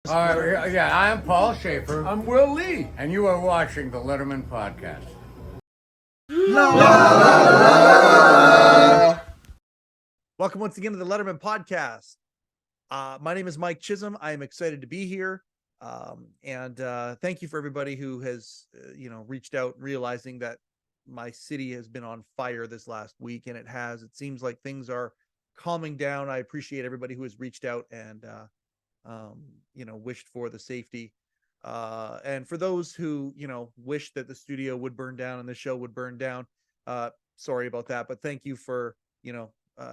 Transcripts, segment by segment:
Yeah, I'm Paul Shaffer, I'm Will Lee. and you are watching the Letterman Podcast. Welcome once again to the Letterman Podcast. My name is Mike Chisholm. I am excited to be here. And thank you for everybody who has, reached out, realizing that my city has been on fire this last week, and it has. It seems like things are calming down. I appreciate everybody who has reached out and, wished for the safety. And for those who, wish that the studio would burn down and the show would burn down, sorry about that, but thank you for,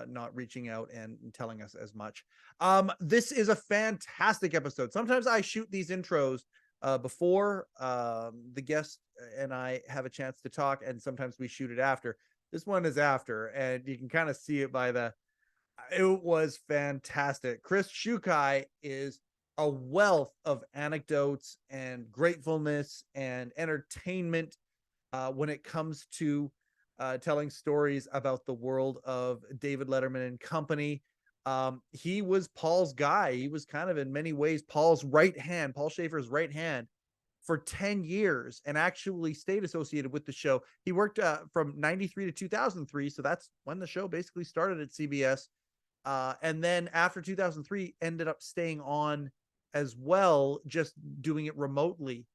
not reaching out and telling us as much. This is a fantastic episode. Sometimes I shoot these intros before the guest and I have a chance to talk, and sometimes we shoot it after. This one is after, and you can kind of see it by it was fantastic. Chris Schukei is a wealth of anecdotes and gratefulness and entertainment when it comes to telling stories about the world of David Letterman and company. He was Paul's guy. He was kind of in many ways Paul's right hand, Paul Shaffer's right hand for 10 years, and actually stayed associated with the show. He worked from 93 to 2003. So that's when the show basically started at CBS. And then after 2003 ended up staying on as well, just doing it remotely.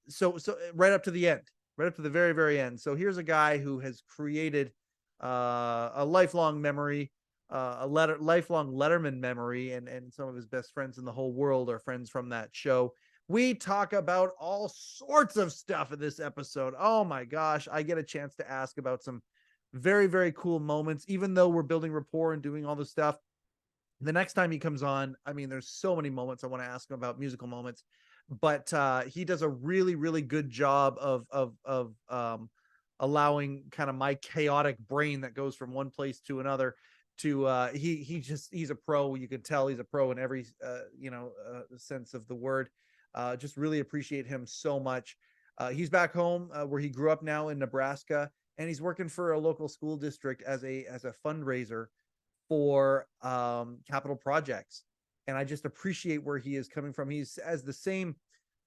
So right up to the end, right up to the very, very end. So here's a guy who has created a lifelong memory, lifelong Letterman memory, and some of his best friends in the whole world are friends from that show. We talk about all sorts of stuff in this episode. Oh my gosh, I get a chance to ask about some very, very cool moments, even though we're building rapport and doing all this stuff. The next time he comes on, I mean, there's so many moments I want to ask him about, musical moments, but he does a really, really good job of allowing kind of my chaotic brain that goes from one place to another to he's a pro. You can tell he's a pro in every sense of the word. Just really appreciate him so much. He's back home where he grew up now in Nebraska, and he's working for a local school district as a fundraiser for capital projects. And I just appreciate where he is coming from. He's as the same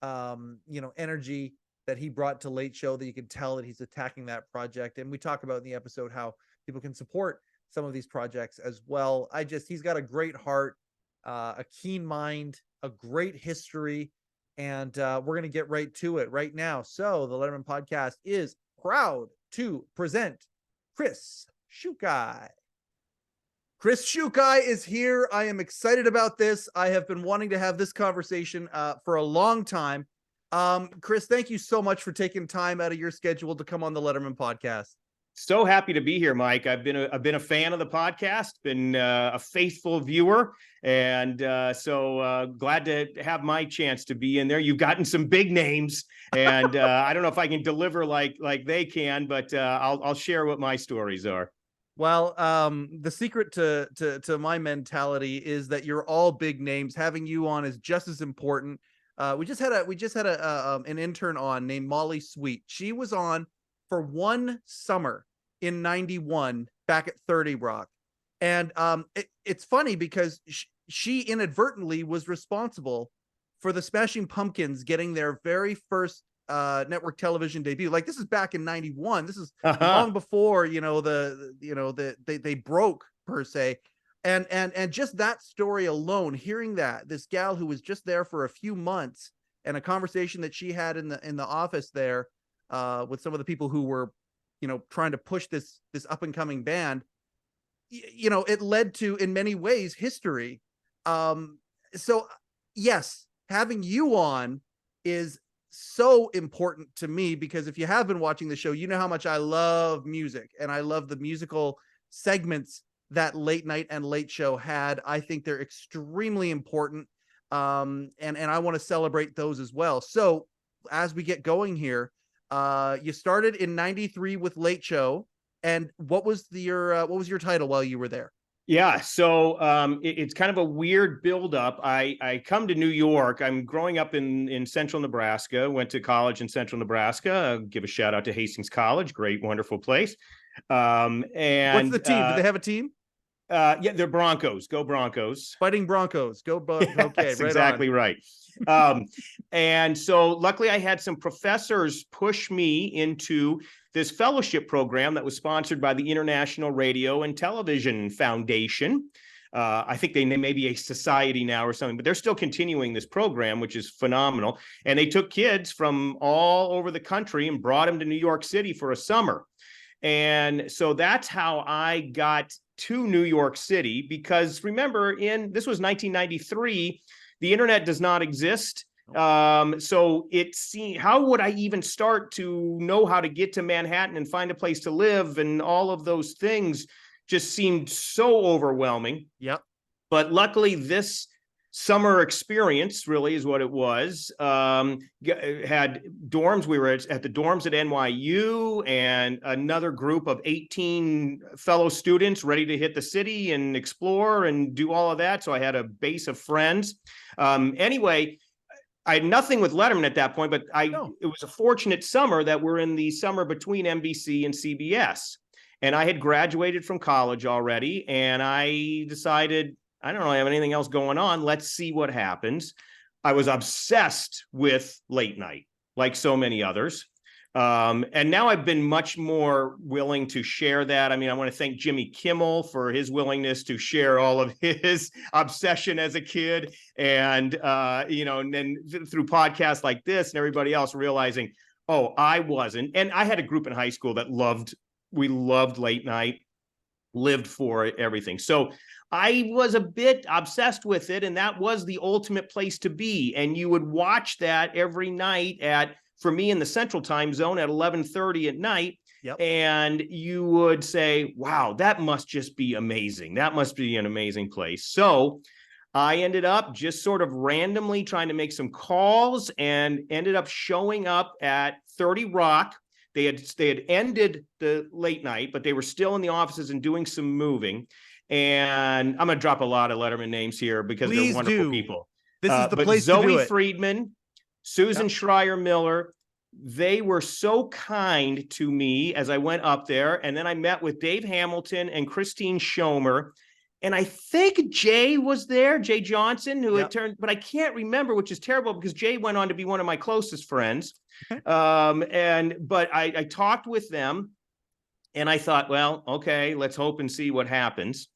energy that he brought to Late Show, that you can tell that he's attacking that project. And we talk about in the episode how people can support some of these projects as well. He's got a great heart, a keen mind, a great history, and we're going to get right to it right now. So the Letterman Podcast is proud to present Chris Schukei. Chris Schukei is here. I am excited about this. I have been wanting to have this conversation for a long time. Chris, thank you so much for taking time out of your schedule to come on the Letterman Podcast. So happy to be here, Mike. I've been a fan of the podcast, been a faithful viewer, and so glad to have my chance to be in there. You've gotten some big names, and I don't know if I can deliver like they can, but I'll share what my stories are. Well, the secret to my mentality is that you're all big names. Having you on is just as important. We just had an intern on named Molly Sweet. She was on for one summer in 91 back at 30 Rock. And it's funny because she inadvertently was responsible for the Smashing Pumpkins getting their very first network television debut. Like, this is back in 91. This is long before, they broke per se. And just that story alone, hearing that this gal who was just there for a few months, and a conversation that she had in the office there with some of the people who were, trying to push this up and coming band, it led to, in many ways, history. So yes, having you on is so important to me, because if you have been watching the show, you know how much I love music, and I love the musical segments that Late Night and Late Show had. I think they're extremely important. And I want to celebrate those as well. So as we get going here, you started in 93 with Late Show, and what was your title while you were there? Yeah, so it's kind of a weird buildup. I come to New York. I'm growing up in central Nebraska, went to college in central Nebraska. I'll give a shout out to Hastings College, great, wonderful place. And what's the team? Do they have a team? Yeah, they're Broncos. Go Broncos. Fighting Broncos. Go okay, That's right exactly on. right. And so luckily I had some professors push me into this fellowship program that was sponsored by the International Radio and Television Foundation. I think they may be a society now or something, but they're still continuing this program, which is phenomenal. And they took kids from all over the country and brought them to New York City for a summer. And so that's how I got to New York City, because remember, this was 1993, the internet does not exist. So how would I even start to know how to get to Manhattan and find a place to live, and all of those things just seemed so overwhelming. Yep. But luckily this summer experience really is what it was. Had dorms. We were at the dorms at NYU, and another group of 18 fellow students ready to hit the city and explore and do all of that. So I had a base of friends. Anyway, I had nothing with Letterman at that point, but it was a fortunate summer that we're in the summer between NBC and CBS. And I had graduated from college already, and I decided, I don't really have anything else going on. Let's see what happens. I was obsessed with late night, like so many others. And now I've been much more willing to share that. I mean, I want to thank Jimmy Kimmel for his willingness to share all of his obsession as a kid. And, and then through podcasts like this and everybody else realizing, oh, I wasn't. And I had a group in high school that we loved late night, lived for it, everything. So I was a bit obsessed with it, and that was the ultimate place to be. And you would watch that every night for me in the Central Time Zone at 11:30 at night. Yep. And you would say, wow, that must just be amazing. That must be an amazing place. So I ended up just sort of randomly trying to make some calls and ended up showing up at 30 Rock. They had ended the late night, but they were still in the offices and doing some moving. And I'm going to drop a lot of Letterman names here because they're wonderful people. This is the place Zoe to do it. Friedman, Susan Schreier Miller, they were so kind to me as I went up there. And then I met with Dave Hamilton and Christine Schomer. And I think Jay was there, Jay Johnson, who had turned, but I can't remember, which is terrible because Jay went on to be one of my closest friends. But I talked with them and I thought, well, okay, let's hope and see what happens.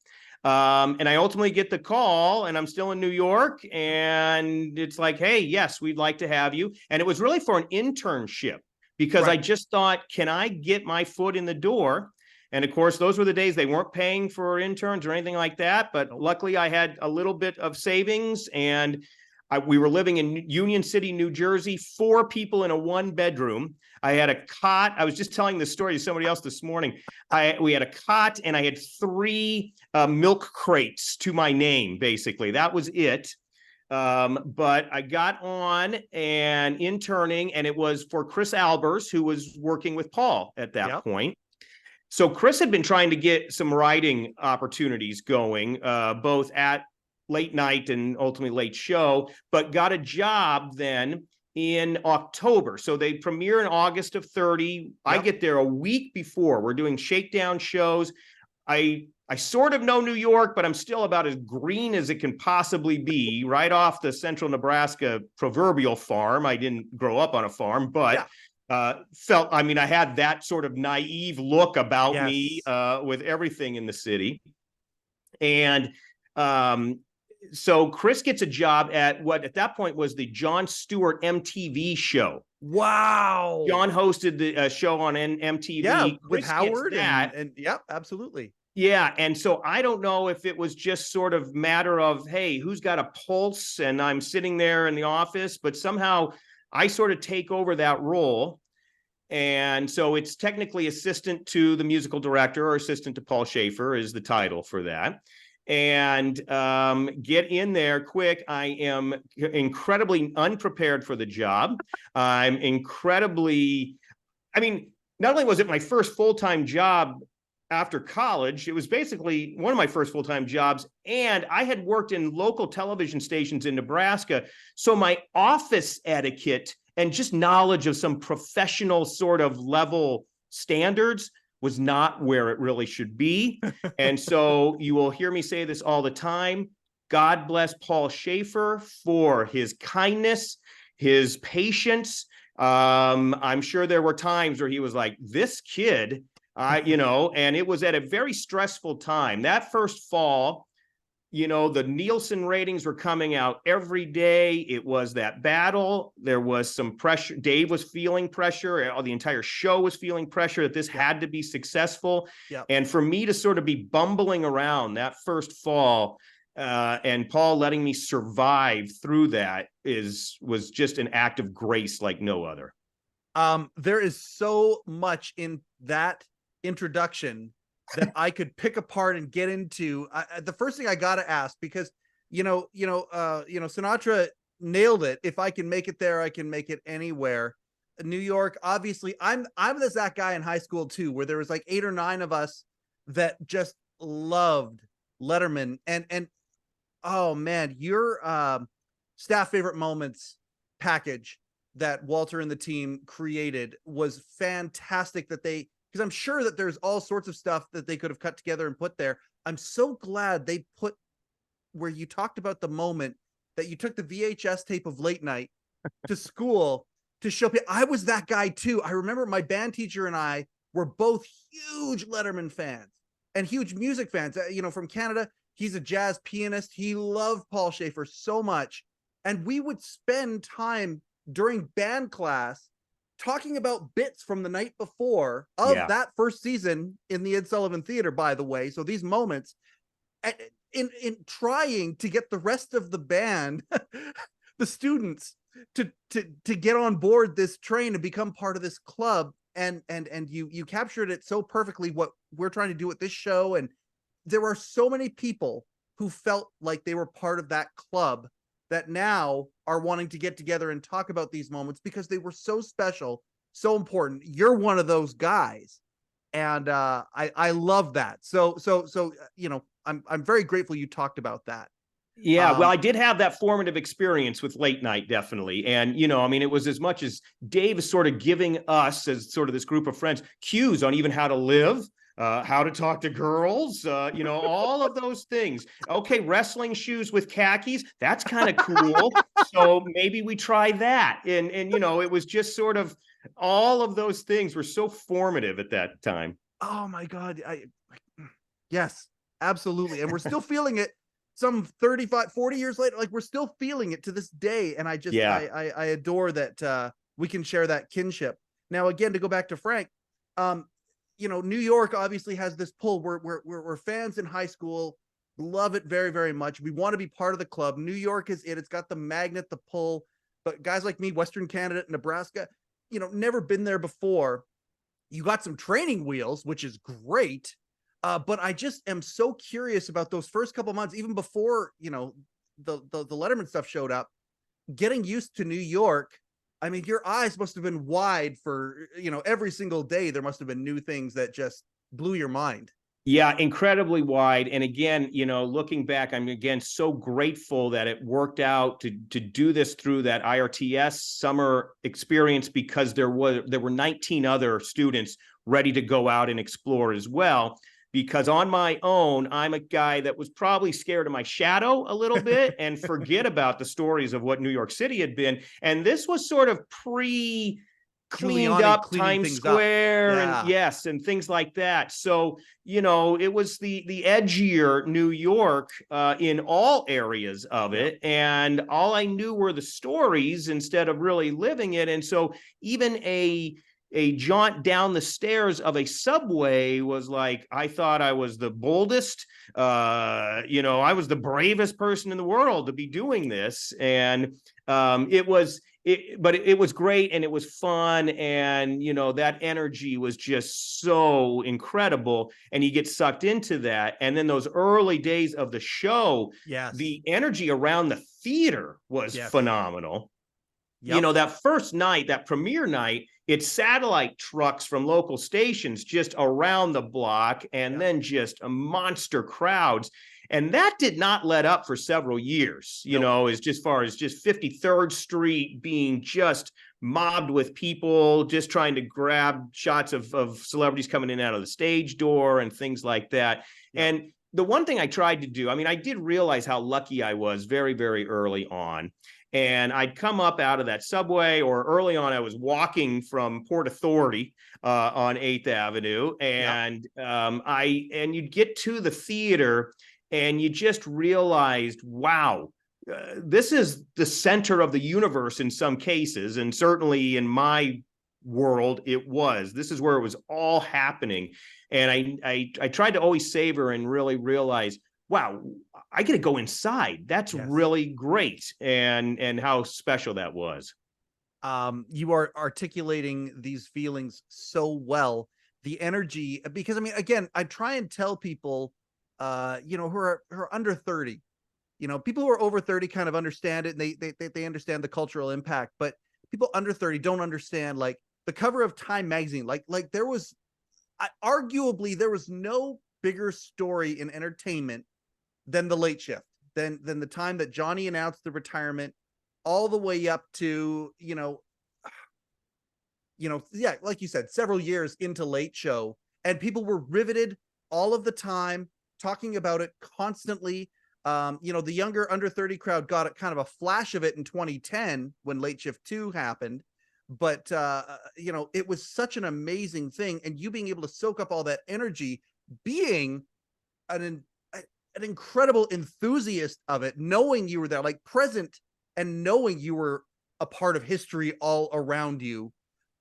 And I ultimately get the call, and I'm still in New York, and it's like, hey, yes, we'd like to have you. And it was really for an internship because I just thought, can I get my foot in the door? And of course, those were the days they weren't paying for interns or anything like that. But luckily, I had a little bit of savings, and we were living in Union City, New Jersey, 4 people in a 1-bedroom. I had a cot. I was just telling this story to somebody else this morning. We had a cot, and I had 3 milk crates to my name, basically. That was it. But I got on and interning, and it was for Chris Albers, who was working with Paul at that point. So Chris had been trying to get some writing opportunities going, both at late night and ultimately late show, but got a job then in October. So they premiere in August of 30. I get there a week before. We're doing shakedown shows. I sort of know New York, but I'm still about as green as it can possibly be, right off the central Nebraska proverbial farm. I didn't grow up on a farm, but I had that sort of naive look about me with everything in the city. And so Chris gets a job at what at that point was the Jon Stewart MTV show. Wow. Jon hosted the show on MTV. Yeah, Chris with Howard and absolutely. Yeah. And so I don't know if it was just sort of matter of, hey, who's got a pulse? And I'm sitting there in the office, but somehow I sort of take over that role. And so it's technically assistant to the musical director, or assistant to Paul Shaffer is the title for that. And get in there quick. I am incredibly unprepared for the job. I'm incredibly, not only was it my first full-time job after college, it was basically one of my first full-time jobs. And I had worked in local television stations in Nebraska. So my office etiquette and just knowledge of some professional sort of level standards was not where it really should be. And so you will hear me say this all the time. God bless Paul Shaffer for his kindness, his patience. I'm sure there were times where he was like, this kid, and it was at a very stressful time. That first fall, the Nielsen ratings were coming out every day. It was that battle. There was some pressure. Dave was feeling pressure. The entire show was feeling pressure that this had to be successful. Yep. And for me to sort of be bumbling around that first fall, and Paul letting me survive through that was just an act of grace like no other. There is so much in that introduction that I could pick apart and get into. The first thing I got to ask, because Sinatra nailed it. If I can make it there, I can make it anywhere. New York, obviously, I'm that guy in high school too, where there was like 8 or 9 of us that just loved Letterman. And oh man, your staff favorite moments package that Walter and the team created was fantastic. Because I'm sure that there's all sorts of stuff that they could have cut together and put there. I'm so glad they put where you talked about the moment that you took the VHS tape of Late Night to school to show people. I was that guy too. I remember my band teacher and I were both huge Letterman fans and huge music fans. From Canada, he's a jazz pianist. He loved Paul Shaffer so much. And we would spend time during band class talking about bits from the night before of that first season in the Ed Sullivan Theater, by the way. So these moments in trying to get the rest of the band, the students, to get on board this train and become part of this club. And you captured it so perfectly, what we're trying to do with this show. And there are so many people who felt like they were part of that club that now are wanting to get together and talk about these moments because they were so special, so important. You're one of those guys. And I love that. So I'm very grateful you talked about that. Yeah, well, I did have that formative experience with Late Night, definitely. And, it was as much as Dave is sort of giving us as sort of this group of friends cues on even how to live, how to talk to girls, all of those things. Okay, wrestling shoes with khakis, that's kind of cool. So maybe we try that. And it was just sort of all of those things were so formative at that time. Oh my God. Yes, absolutely. And we're still feeling it some 35, 40 years later. Like, we're still feeling it to this day. And I just, I adore that we can share that kinship. Now, again, to go back to Frank, New York obviously has this pull. We're fans in high school, love it very, very much. We want to be part of the club. New York is it. It's got the magnet, the pull. But guys like me, Western Canada, Nebraska, never been there before. You got some training wheels, which is great. But I just am so curious about those first couple months, even before, the Letterman stuff showed up, getting used to New York. I mean, your eyes must have been wide for, every single day. There must have been new things that just blew your mind. Yeah, incredibly wide. And again, looking back, I'm again so grateful that it worked out to do this through that IRTS summer experience, because there were 19 other students ready to go out and explore as well. Because on my own, I'm a guy that was probably scared of my shadow a little bit and forget about the stories of what New York City had been. And this was sort of cleaned up Times Square and things like that. So, it was the edgier New York in all areas of it. And all I knew were the stories instead of really living it. And so even a jaunt down the stairs of a subway was like, I thought I was the boldest, I was the bravest person in the world to be doing this. And it was great and it was fun. And, that energy was just so incredible. And you get sucked into that. And then those early days of the show, the energy around the theater was phenomenal. Yep. That first night, that premiere night, it's satellite trucks from local stations just around the block, and then just monster crowds. And that did not let up for several years, you know, as just far as just 53rd Street being just mobbed with people just trying to grab shots of celebrities coming in and out of the stage door and things like that. And the one thing I tried to do, I mean, I did realize how lucky I was very, very early on. And I'd come up out of that subway, or early on, I was walking from Port Authority on 8th Avenue. And and you'd get to the theater and you just realized, wow, this is the center of the universe in some cases. And certainly in my world, it was. This is where it was all happening. And I tried to always savor and really realize, wow, I get to go inside. That's really great. And how special that was. You are articulating these feelings so well. The energy, because I mean, again, I try and tell people, you know, who are under 30, you know, people who are over 30 kind of understand it, and they understand the cultural impact, but people under 30 don't understand, like, the cover of Time magazine, like there was, arguably there was no bigger story in entertainment than the Late Shift, than the time that Johnny announced the retirement, all the way up to, yeah, like you said, several years into Late Show, and people were riveted all of the time, talking about it constantly. The younger under 30 crowd got a kind of a flash of it in 2010 when Late Shift 2 happened. But, it was such an amazing thing. And you being able to soak up all that energy, being an incredible enthusiast of it, knowing you were there, like present, and knowing you were a part of history all around you.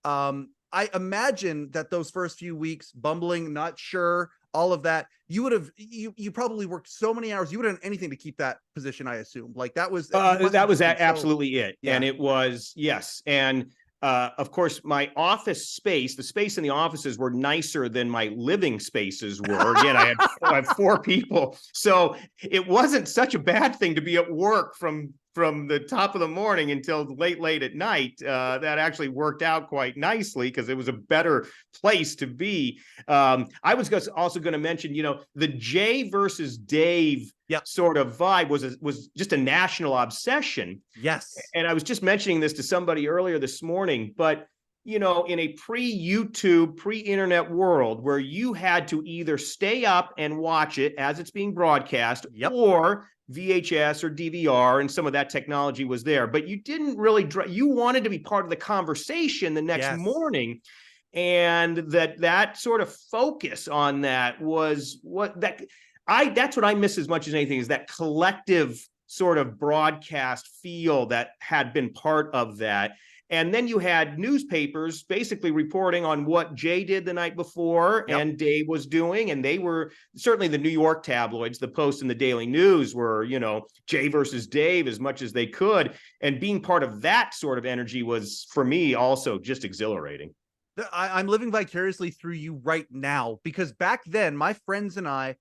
I imagine that those first few weeks, bumbling, not sure, all of that, you probably worked so many hours, you would have done anything to keep that position, I assume. Like that was absolutely it. Yeah. And it was, yes. And of course, my office space, the space in the offices were nicer than my living spaces were. Again, I had 4 people. So it wasn't such a bad thing to be at work from the top of the morning until late at night. That actually worked out quite nicely because it was a better place to be. I was also going to mention, the Jay versus Dave sort of vibe was just a national obsession. Yes. And I was just mentioning this to somebody earlier this morning, but in a pre-YouTube, pre-internet world where you had to either stay up and watch it as it's being broadcast, or VHS or DVR, and some of that technology was there, but you didn't really, you wanted to be part of the conversation the next morning. And that sort of focus on that was that's what I miss as much as anything, is that collective sort of broadcast feel that had been part of that. And then you had newspapers basically reporting on what Jay did the night before and Dave was doing. And they were certainly, the New York tabloids, the Post and the Daily News were, Jay versus Dave as much as they could. And being part of that sort of energy was, for me, also just exhilarating. I'm living vicariously through you right now, because back then my friends and I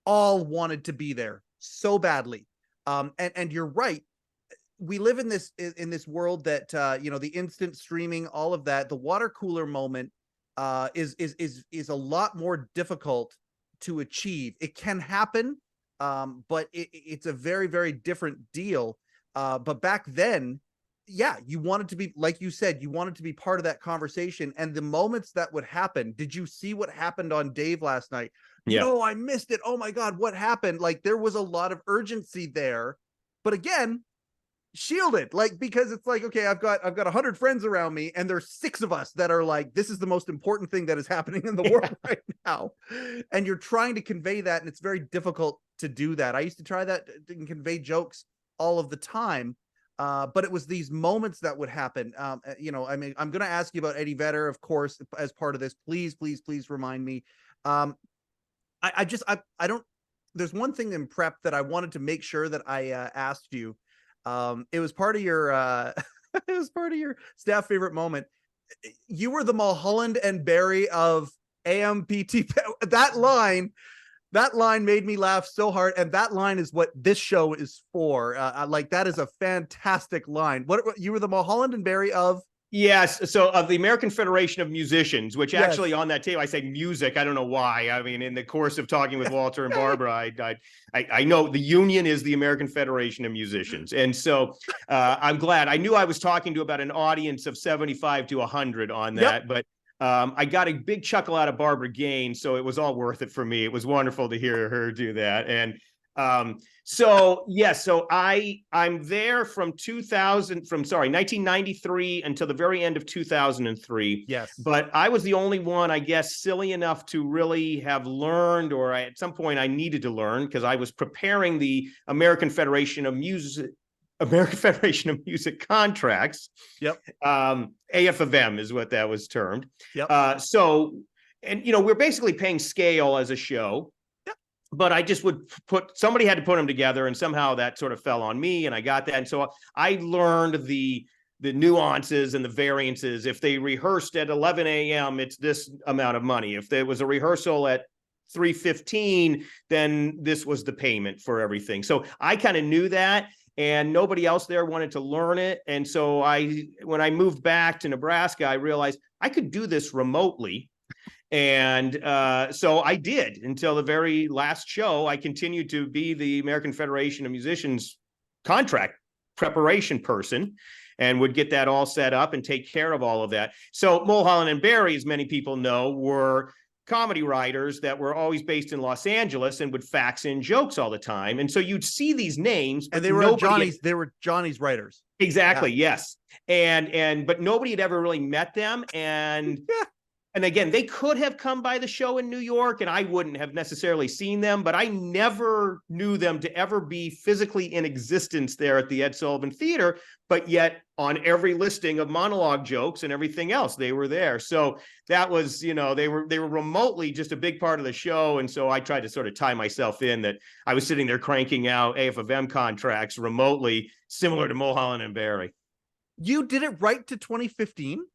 all wanted to be there so badly. And you're right. We live in this world that, the instant streaming, all of that, the water cooler moment is a lot more difficult to achieve. It can happen, but it's a very, very different deal. But back then, you wanted to be, like you said, you wanted to be part of that conversation. And the moments that would happen, did you see what happened on Dave last night? Yeah. No, I missed it. Oh my God, what happened? Like there was a lot of urgency there, but again, shielded, like, because it's like, okay, I've got 100 friends around me, and there's 6 of us that are like, this is the most important thing that is happening in the world right now. And you're trying to convey that, and it's very difficult to do that. I used to try that and convey jokes all of the time. But it was these moments that would happen. I mean, I'm going to ask you about Eddie Vedder, of course, as part of this. Please remind me. I don't, there's one thing in prep that I wanted to make sure that I asked you. It was part of your, it was part of your staff favorite moment. You were the Mulholland and Barry of AMPT. That line made me laugh so hard, and that line is what this show is for. Like, that is a fantastic line. What you were the Mulholland and Barry of? Yes. So of the American Federation of Musicians, which Yes. actually on that table, I say music. I don't know why. I mean, in the course of talking with Walter and Barbara, I know the union is the American Federation of Musicians. And so I'm glad. I knew I was talking to about an audience of 75 to 100 on that, but I got a big chuckle out of Barbara Gaines, so it was all worth it for me. It was wonderful to hear her do that. And so yes, so I'm there from 1993 until the very end of 2003. Yes. But I was the only one, I guess, silly enough to really have learned, or at some point I needed to learn, because I was preparing the American Federation of Music contracts. Yep. AFM is what that was termed. Yep. So, and we're basically paying scale as a show. But I just would somebody had to put them together, and somehow that sort of fell on me, and I got that. And so I learned the nuances and the variances. If they rehearsed at 11 a.m., it's this amount of money. If there was a rehearsal at 3:15, then this was the payment for everything. So I kind of knew that, and nobody else there wanted to learn it. And so when I moved back to Nebraska, I realized I could do this remotely. And so I did until the very last show. I continued to be the American Federation of Musicians contract preparation person, and would get that all set up and take care of all of that. So Mulholland and Barry, as many people know, were comedy writers that were always based in Los Angeles and would fax in jokes all the time. And so you'd see these names, and they were Johnny's writers. Exactly. Yeah. Yes. But nobody had ever really met them. And And again, they could have come by the show in New York, and I wouldn't have necessarily seen them, but I never knew them to ever be physically in existence there at the Ed Sullivan Theater. But yet on every listing of monologue jokes and everything else, they were there. So that was, they were remotely just a big part of the show. And so I tried to sort of tie myself in that I was sitting there cranking out AFM contracts remotely, similar to Mulholland and Barry. You did it right to 2015?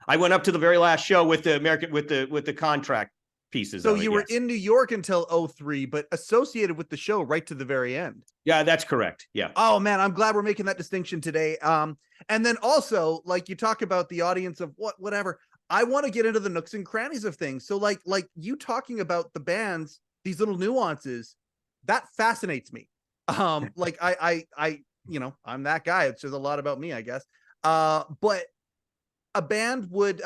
I went up to the very last show with the contract pieces. So you were in New York until 2003, but associated with the show right to the very end. Yeah, that's correct. Yeah. Oh man, I'm glad we're making that distinction today. And then also, like, you talk about the audience of whatever. I want to get into the nooks and crannies of things. So like you talking about the bands, these little nuances, that fascinates me. Like I I'm that guy. It's just a lot about me, I guess. But a band would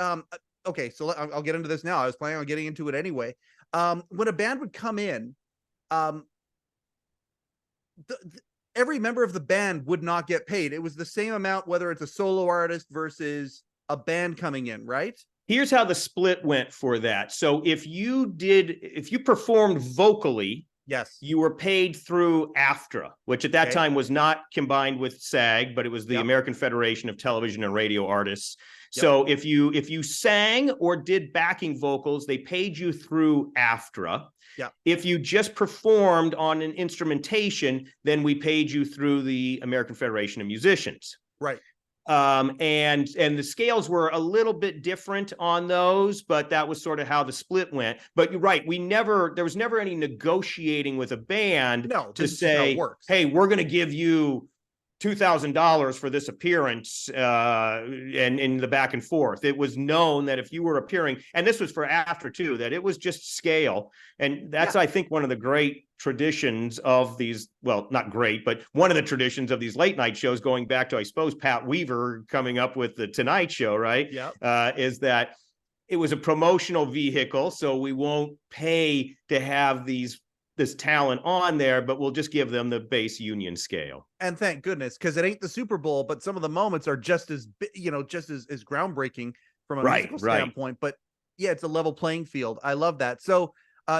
okay, so I'll get into this now. I was planning on getting into it anyway. When a band would come in, every member of the band would not get paid. It was the same amount, whether it's a solo artist versus a band coming in, right? Here's how the split went for that. So if you performed vocally, yes, you were paid through AFTRA, which at that time was not combined with SAG, but it was the American Federation of Television and Radio Artists. So if you sang or did backing vocals, they paid you through AFTRA. If you just performed on an instrumentation, then we paid you through the American Federation of Musicians. Right. And the scales were a little bit different on those, but that was sort of how the split went. But you're right, there was never any negotiating with a band to say, hey, we're going to give you $2,000 for this appearance, and in the back and forth. It was known that if you were appearing, and this was for AFTRA too, that it was just scale. And that's, I think, one of the great traditions of these, well, not great, but one of the traditions of these late night shows, going back to, I suppose, Pat Weaver coming up with the Tonight Show, right? Is that it was a promotional vehicle. So we won't pay to have this talent on there, but we'll just give them the base union scale. And thank goodness, because it ain't the Super Bowl, but some of the moments are just as groundbreaking from a musical standpoint. But yeah, it's a level playing field. I love that. So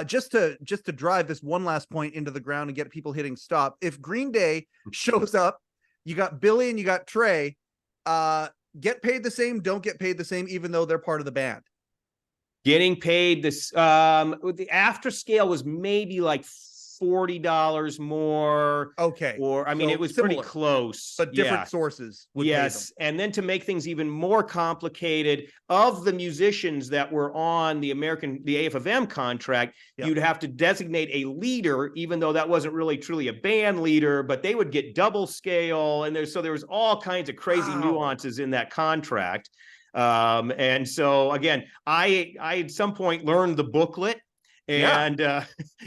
just to drive this one last point into the ground and get people hitting stop. If Green Day shows up, you got Billy and you got Trey, get paid the same, don't get paid the same, even though they're part of the band. Getting paid this, the after scale was maybe like $40 more. Okay. Or, I mean, So it was pretty similar, close. but different sources would pay them. Yes. And then to make things even more complicated, of the musicians that were on the AFM contract, Yep. you'd have to designate a leader, even though that wasn't really truly a band leader, but they would get double scale. And there was all kinds of crazy nuances in that contract. And so again, I at some point learned the booklet and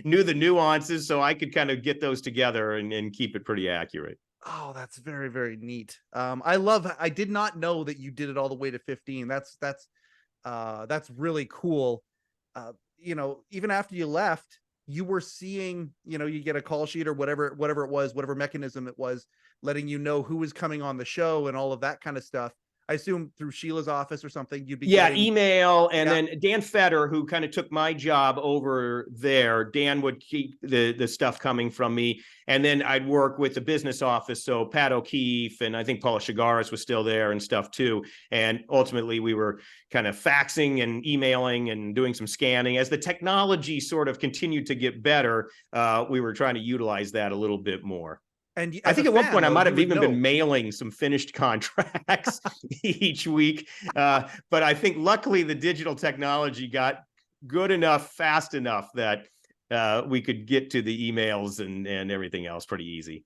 knew the nuances, so I could kind of get those together and keep it pretty accurate. Oh, that's very, very neat. I did not know that you did it all the way to 15. That's really cool. Even after you left, you were seeing, you get a call sheet or whatever it was, whatever mechanism it was, letting you know who was coming on the show and all of that kind of stuff. I assume through Sheila's office or something, you'd be getting email. And then Dan Fetter, who kind of took my job over there, Dan would keep the stuff coming from me. And then I'd work with the business office. So Pat O'Keefe, and I think Paula Chagaris was still there and stuff too. And ultimately we were kind of faxing and emailing and doing some scanning. As the technology sort of continued to get better, we were trying to utilize that a little bit more. And I think at one point I might have even been mailing some finished contracts each week. But I think luckily the digital technology got good enough, fast enough that we could get to the emails and everything else pretty easy.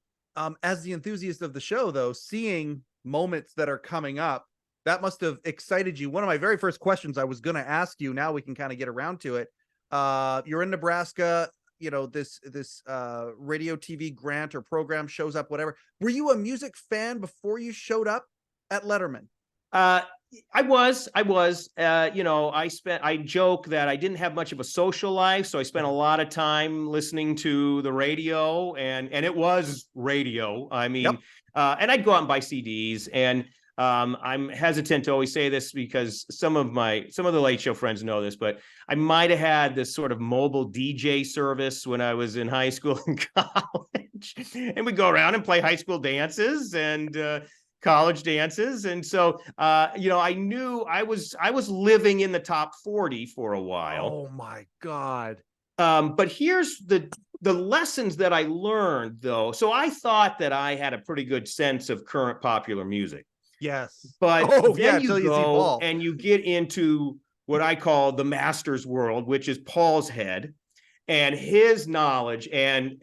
As the enthusiast of the show, though, seeing moments that are coming up, that must have excited you. One of my very first questions I was going to ask you, now we can kind of get around to it. You're in Nebraska. This radio TV grant or program shows up, whatever. Were you a music fan before you showed up at Letterman? I was, I joke that I didn't have much of a social life. So I spent a lot of time listening to the radio and it was radio. I mean, and I'd go out and buy CDs, and I'm hesitant to always say this because some of the Late Show friends know this, but I might have had this sort of mobile DJ service when I was in high school and college, and we'd go around and play high school dances and college dances. And so, I knew I was living in the top 40 for a while. Oh my God. But here's the lessons that I learned, though. So I thought that I had a pretty good sense of current popular music. Yes. But then you go and you get into what I call the master's world, which is Paul's head and his knowledge and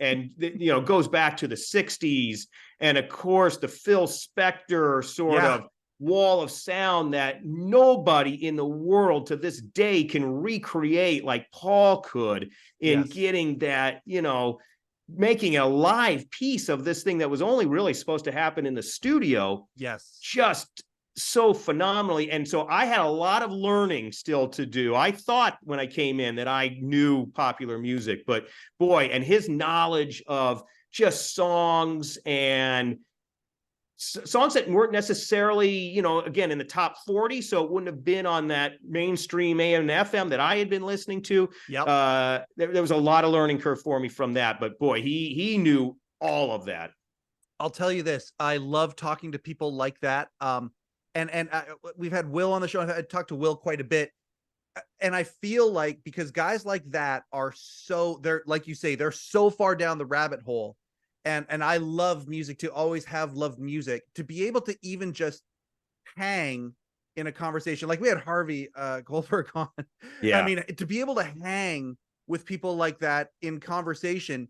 goes back to the 60s. And of course, the Phil Spector sort of wall of sound that nobody in the world to this day can recreate like Paul could in getting that, making a live piece of this thing that was only really supposed to happen in the studio. Yes. Just so phenomenally. And so I had a lot of learning still to do. I thought when I came in that I knew popular music, but boy, and his knowledge of just songs and songs that weren't necessarily, again, in the top 40. So it wouldn't have been on that mainstream AM and FM that I had been listening to. There was a lot of learning curve for me from that, but boy, he knew all of that. I'll tell you this. I love talking to people like that. We've had Will on the show. I've talked to Will quite a bit. And I feel like because guys like that they're like you say, they're so far down the rabbit hole. And I love music too, always have loved music, to be able to even just hang in a conversation. Like we had Harvey Goldberg on. Yeah. I mean, to be able to hang with people like that in conversation,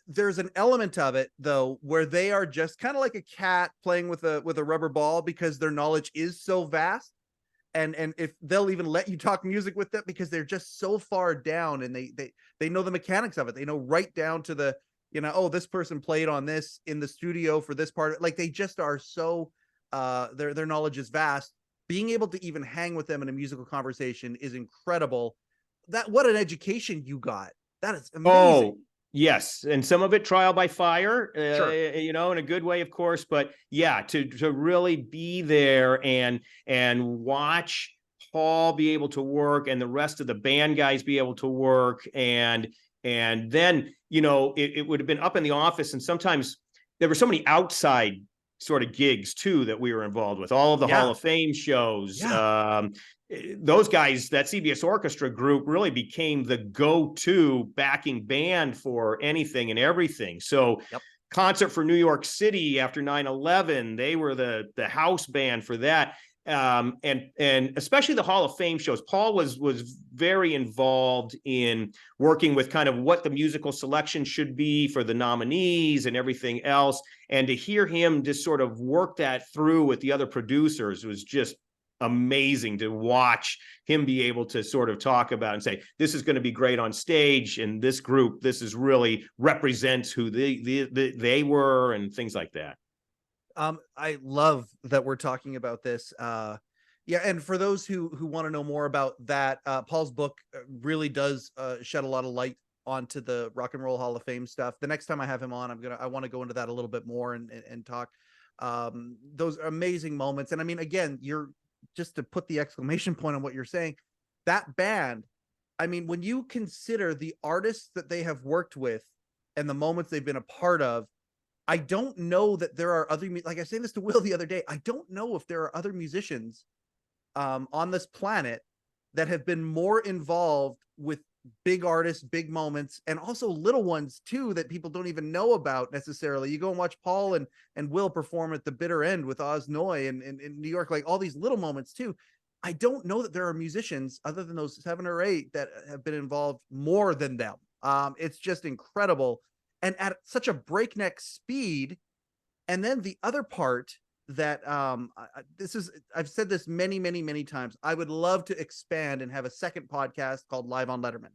there's an element of it though, where they are just kind of like a cat playing with a rubber ball because their knowledge is so vast. And if they'll even let you talk music with them because they're just so far down and they know the mechanics of it. They know right down to the, this person played on this in the studio for this part. Like they just are so, their knowledge is vast. Being able to even hang with them in a musical conversation is incredible. What an education you got. That is amazing. Oh, yes. And some of it trial by fire, in a good way, of course. But yeah, to really be there and watch Paul be able to work and the rest of the band guys be able to work. And then, it would have been up in the office. And sometimes there were so many outside sort of gigs too that we were involved with, all of the Hall of Fame shows. Those guys, that CBS Orchestra group really became the go-to backing band for anything and everything. So Concert for New York City after 9/11, they were the house band for that. And especially the Hall of Fame shows. Paul was very involved in working with kind of what the musical selection should be for the nominees and everything else. And to hear him just sort of work that through with the other producers was just amazing to watch him be able to sort of talk about and say, this is going to be great on stage, and this group, this is really represents who they were, and things like that. I love that we're talking about this. And for those who want to know more about that, Paul's book really does shed a lot of light onto the Rock and Roll Hall of Fame stuff. The next time I have him on, I want to go into that a little bit more and talk those amazing moments. And I mean, again, just to put the exclamation point on what you're saying, that band, I mean, when you consider the artists that they have worked with and the moments they've been a part of, I don't know that there are other, like I was saying this to Will the other day, I don't know if there are other musicians on this planet that have been more involved with big artists, big moments, and also little ones too that people don't even know about necessarily. You go and watch Paul and Will perform at the Bitter End with Oz Noy in New York, like all these little moments too. I don't know that there are musicians other than those 7 or 8 that have been involved more than them. It's just incredible, and at such a breakneck speed. And then the other part that I've said this many times, I would love to expand and have a second podcast called Live on Letterman,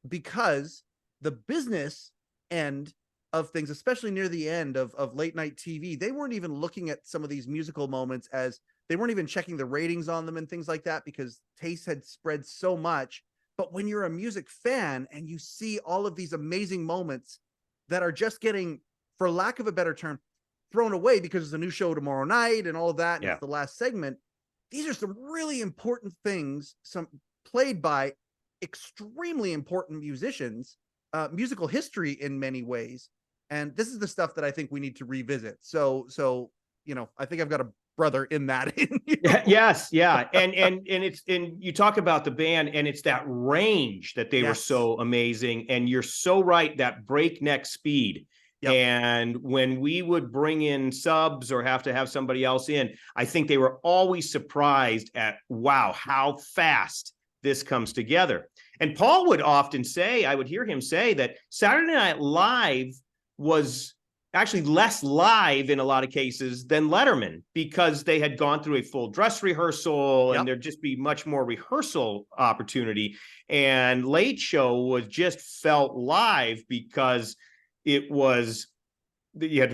because the business end of things, especially near the end of late night TV, they weren't even looking at some of these musical moments, as they weren't even checking the ratings on them and things like that, because taste had spread so much. But when you're a music fan and you see all of these amazing moments that are just getting, for lack of a better term, thrown away because there's a new show tomorrow night and all of that, and it's the last segment, these are some really important things, some played by extremely important musicians, musical history in many ways. And this is the stuff that I think we need to revisit. So I think I've got a brother in that. Yes, yeah. And you talk about the band, and it's that range that they were so amazing. And you're so right, that breakneck speed. And when we would bring in subs or have to have somebody else in, I think they were always surprised at, wow, how fast this comes together. And Paul would often say, I would hear him say, that Saturday Night Live was actually less live in a lot of cases than Letterman, because they had gone through a full dress rehearsal and there'd just be much more rehearsal opportunity. And Late Show was just felt live because it was, you had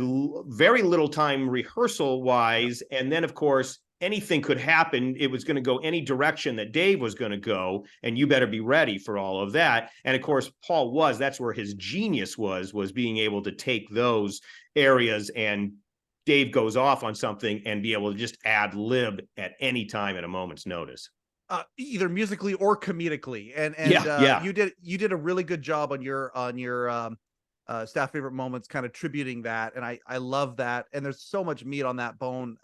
very little time rehearsal wise. And then of course, anything could happen. It was going to go any direction that Dave was going to go, and you better be ready for all of that. And of course, Paul that's where his genius was being able to take those areas, and Dave goes off on something and be able to just ad lib at any time at a moment's notice. Either musically or comedically. And you did a really good job on your staff favorite moments, kind of tributing that, and I love that. And there's so much meat on that bone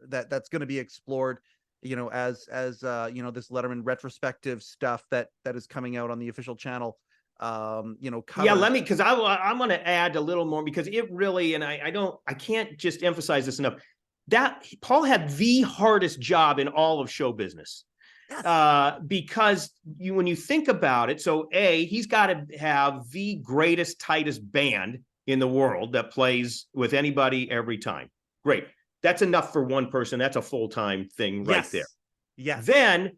that's going to be explored, as this Letterman retrospective stuff that is coming out on the official channel. Let me, because I'm going to add a little more, because it really, and I can't just emphasize this enough, that Paul had the hardest job in all of show business. Because when you think about it, so he's got to have the greatest, tightest band in the world that plays with anybody every time. Great. That's enough for one person. That's a full-time thing right there. Yes. Then,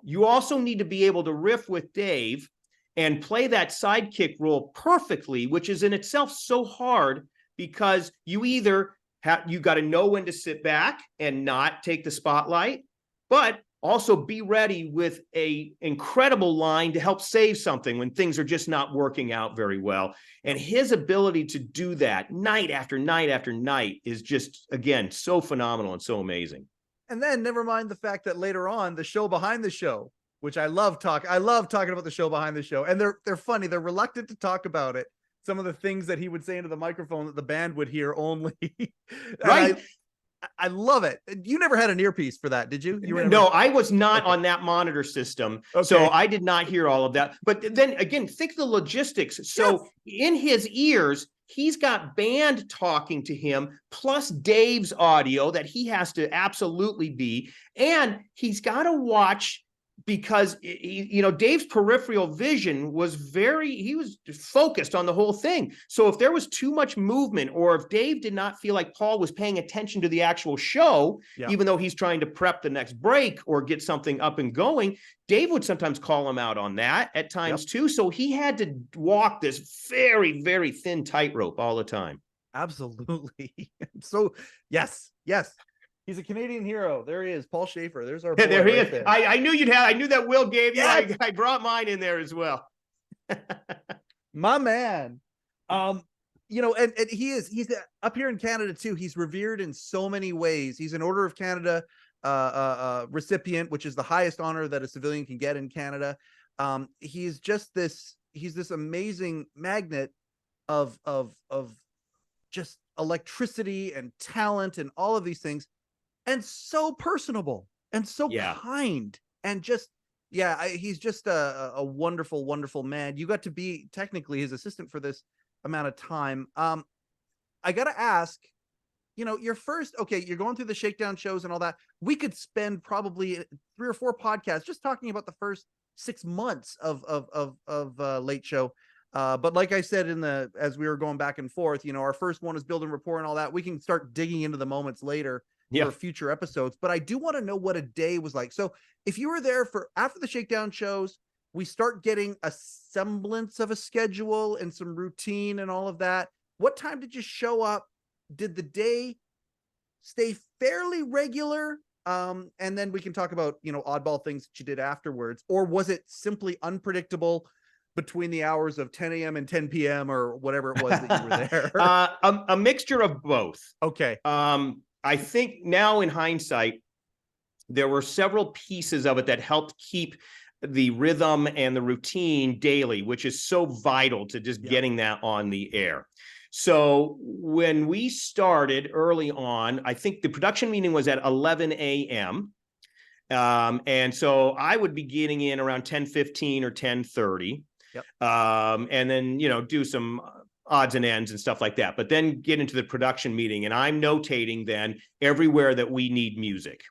you also need to be able to riff with Dave and play that sidekick role perfectly, which is in itself so hard, because you either you got to know when to sit back and not take the spotlight, but also be ready with a incredible line to help save something when things are just not working out very well. And his ability to do that night after night after night is just, again, so phenomenal and so amazing. And then never mind the fact that later on, the show behind the show, which I love talking about the show behind the show. And they're funny. They're reluctant to talk about it. some of the things that he would say into the microphone that the band would hear only. Right. I love it. You never had an earpiece for that, did you? You were No, I was not on that monitor system. So Okay. I did not hear all of that. But then again, think of the logistics. So in his ears, he's got band talking to him, plus Dave's audio that he has to absolutely be. And he's got to watch because, Dave's peripheral vision was he was focused on the whole thing. So if there was too much movement, or if Dave did not feel like Paul was paying attention to the actual show, even though he's trying to prep the next break or get something up and going, Dave would sometimes call him out on that at times too. So he had to walk this very, very thin tightrope all the time. Absolutely. So yes. He's a Canadian hero. There he is, Paul Shaffer. There's our boy There he is. there. I knew you'd have. I knew that Will gave you. I brought mine in there as well. My man. And he's up here in Canada too. He's revered in so many ways. He's an Order of Canada recipient, which is the highest honor that a civilian can get in Canada. He's this amazing magnet of just electricity and talent and all of these things. And so personable and so kind and just, he's just a wonderful, wonderful man. You got to be technically his assistant for this amount of time. I got to ask, your first, you're going through the shakedown shows and all that. We could spend probably 3 or 4 podcasts just talking about the first 6 months of Late Show. But like I said, as we were going back and forth, our first one is building rapport and all that. We can start digging into the moments later for future episodes. But I do want to know what a day was like. So if you were there after the shakedown shows, we start getting a semblance of a schedule and some routine and all of that. What time did you show up? Did the day stay fairly regular? And then we can talk about, oddball things that you did afterwards. Or was it simply unpredictable between the hours of 10 a.m. and 10 p.m. or whatever it was that you were there? A mixture of both. Okay. I think now in hindsight, there were several pieces of it that helped keep the rhythm and the routine daily, which is so vital to just getting that on the air. So when we started early on, I think the production meeting was at 11 a.m. And so I would be getting in around 10:15 or 10:30. And then, do some odds and ends and stuff like that, but then get into the production meeting. And I'm notating then everywhere that we need music.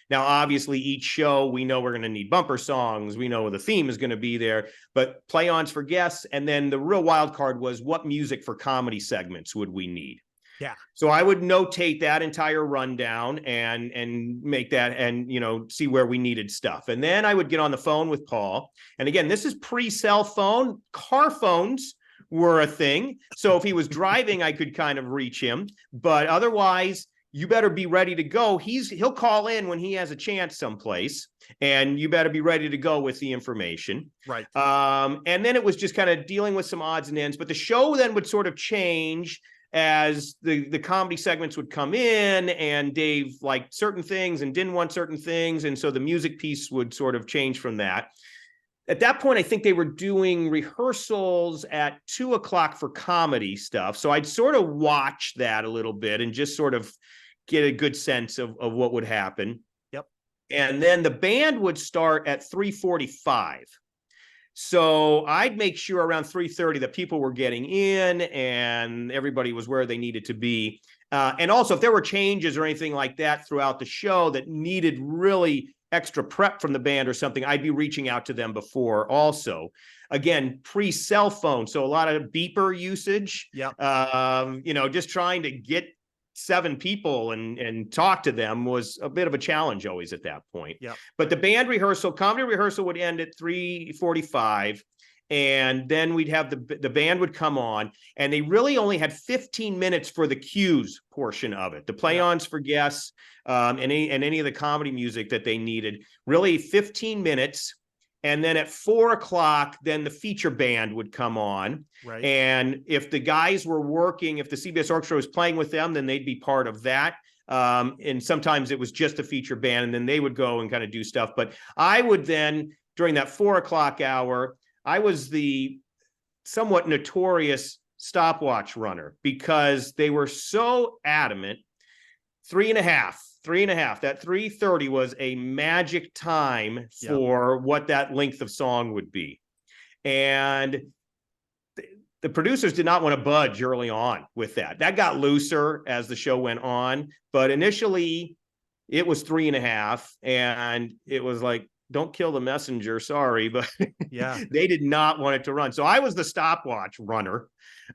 Now, obviously, each show, we know we're going to need bumper songs. We know the theme is going to be there, but play-ons for guests. And then the real wild card was what music for comedy segments would we need? Yeah. So I would notate that entire rundown and make that and, see where we needed stuff. And then I would get on the phone with Paul. And again, this is pre-cell phone. Car phones were a thing. So if he was driving, I could kind of reach him. But otherwise, you better be ready to go. He'll call in when he has a chance someplace, and you better be ready to go with the information. Right. And then it was just kind of dealing with some odds and ends. But the show then would sort of change as the comedy segments would come in, and Dave liked certain things and didn't want certain things. And so the music piece would sort of change from that. At that point, I think they were doing rehearsals at 2:00 for comedy stuff. So I'd sort of watch that a little bit and just sort of get a good sense of what would happen. Yep. And then the band would start at 3:45. So I'd make sure around 3:30 that people were getting in and everybody was where they needed to be. And also, if there were changes or anything like that throughout the show that needed really extra prep from the band or something, I'd be reaching out to them before also. Again, pre-cell phone, so a lot of beeper usage. Yeah. Just trying to get 7 people and talk to them was a bit of a challenge always at that point. Yeah. But the comedy rehearsal would end at 3:45. And then we'd have the band would come on, and they really only had 15 minutes for the cues portion of it, the play-ons for guests, and any of the comedy music that they needed. Really 15 minutes. And then at 4:00, then the feature band would come on. Right. And if the guys were working, if the CBS Orchestra was playing with them, then they'd be part of that. And sometimes it was just a feature band, and then they would go and kind of do stuff. But I would then, during that 4:00 hour, I was the somewhat notorious stopwatch runner because they were so adamant. 3.5. That 3:30 was a magic time for what that length of song would be. And the producers did not want to budge early on with that. That got looser as the show went on, but initially it was 3.5, and it was like, don't kill the messenger, sorry, but they did not want it to run. So I was the stopwatch runner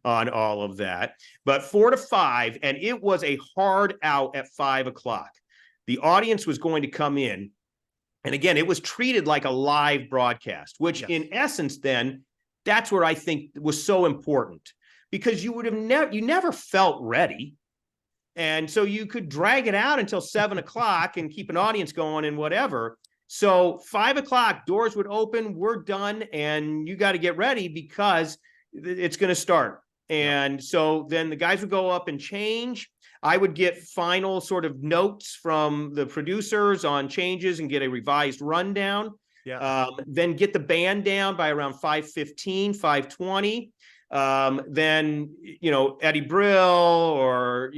on all of that, but 4 to 5, and it was a hard out at 5 o'clock. The audience was going to come in, and again, it was treated like a live broadcast, which in essence, then that's where I think was so important, because you would have you never felt ready. And so you could drag it out until 7 o'clock and keep an audience going and whatever. So 5 o'clock, doors would open, we're done, and you got to get ready because it's going to start. And so then the guys would go up and change. I would get final sort of notes from the producers on changes and get a revised rundown. Then get the band down by around 5:15, 5:20. Then, Eddie Brill or,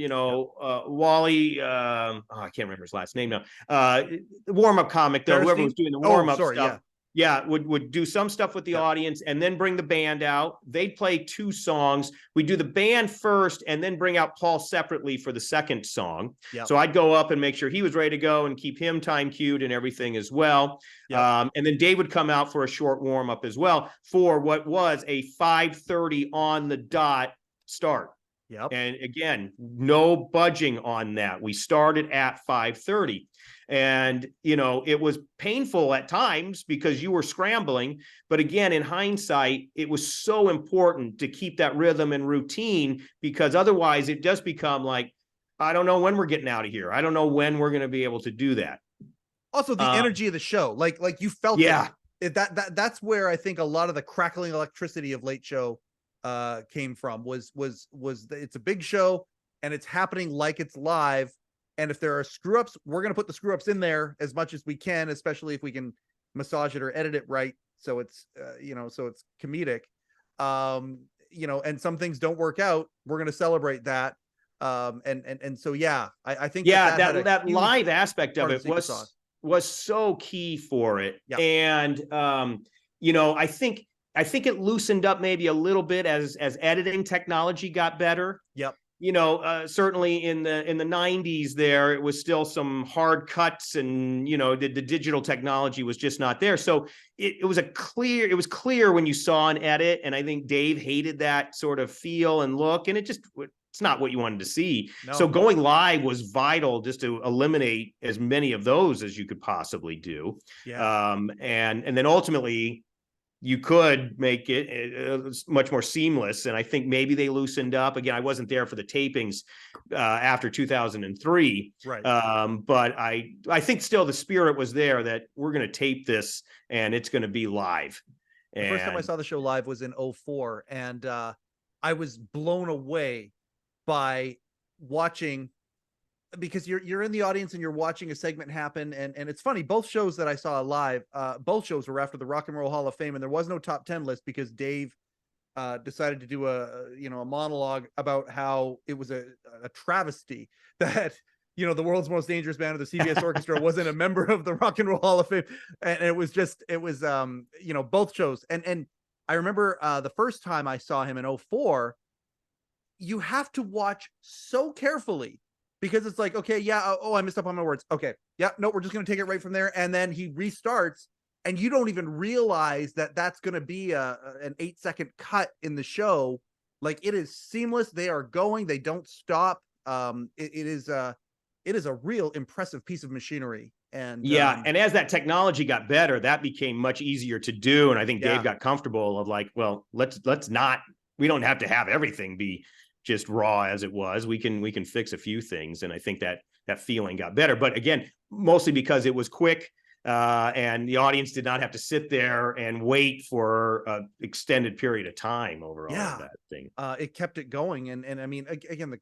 Wally, I can't remember his last name now. The warm-up comic, though, whoever was doing the warm-up stuff. Would do some stuff with the audience and then bring the band out. They'd play 2 songs. We'd do the band first and then bring out Paul separately for the second song. So I'd go up and make sure he was ready to go and keep him time cued and everything as well. And then Dave would come out for a short warm-up as well for what was a 5:30 on the dot start. And again, no budging on that. We started at 5:30. And, it was painful at times because you were scrambling. But again, in hindsight, it was so important to keep that rhythm and routine, because otherwise it does become like, I don't know when we're getting out of here. I don't know when we're going to be able to do that. Also, the energy of the show, like you felt that's where I think a lot of the crackling electricity of Late Show came from was it's a big show and it's happening like it's live. And if there are screw ups, we're going to put the screw ups in there as much as we can, especially if we can massage it or edit it right. So it's, so it's comedic, and some things don't work out. We're going to celebrate that. And so, I think that live aspect of it was so key for it. And, I think it loosened up maybe a little bit as editing technology got better. Certainly in the 90s there, it was still some hard cuts and, the digital technology was just not there. So it was clear when you saw an edit. And I think Dave hated that sort of feel and look, and it's not what you wanted to see. So going live was vital just to eliminate as many of those as you could possibly do. And then ultimately you could make it much more seamless. And I think maybe they loosened up. Again, I wasn't there for the tapings after 2003. But I think still the spirit was there that we're going to tape this and it's going to be live. The first time I saw the show live was in 2004. And I was blown away by watching, because you're in the audience and you're watching a segment happen. And it's funny, both shows that I saw live, both shows were after the Rock and Roll Hall of Fame, and there was no top 10 list because Dave decided to do a monologue about how it was a travesty that, the world's most dangerous band of the CBS Orchestra wasn't a member of the Rock and Roll Hall of Fame. And it was both shows. And I remember the first time I saw him in 2004, you have to watch so carefully, because it's like, okay, I messed up on my words. Okay. No, we're just going to take it right from there. And then he restarts and you don't even realize that that's going to be an 8-second cut in the show. Like, it is seamless. They are going, they don't stop. It is a real impressive piece of machinery. And and as that technology got better, that became much easier to do. And I think Dave got comfortable of like, well, we don't have to have everything be just raw as it was. We can fix a few things. And I think that feeling got better, but again, mostly because it was quick and the audience did not have to sit there and wait for an extended period of time over all of that thing. It kept it going. And I mean, again, the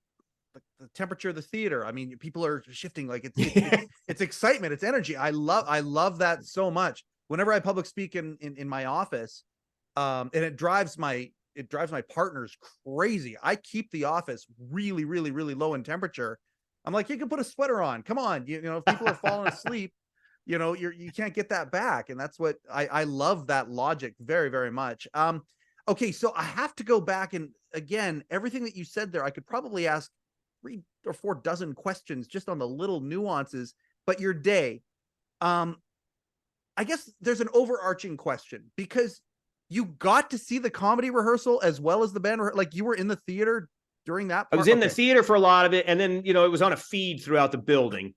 temperature of the theater, I mean, people are shifting, like it's excitement, it's energy. I love that so much. Whenever I public speak in my office, and it drives my it drives my partners crazy. I keep the office really, really, really low in temperature. I'm like, you can put a sweater on. Come on. You know, if people are falling asleep, you know, you can't get that back. And that's what I love that logic very, very much. Okay. So I have to go back, and again, everything that you said there, I could probably ask 3 or 4 dozen questions just on the little nuances, but your day, I guess there's an overarching question, because you got to see the comedy rehearsal as well as the band. Like, you were in the theater during that part? I was in the theater for a lot of it, and then it was on a feed throughout the building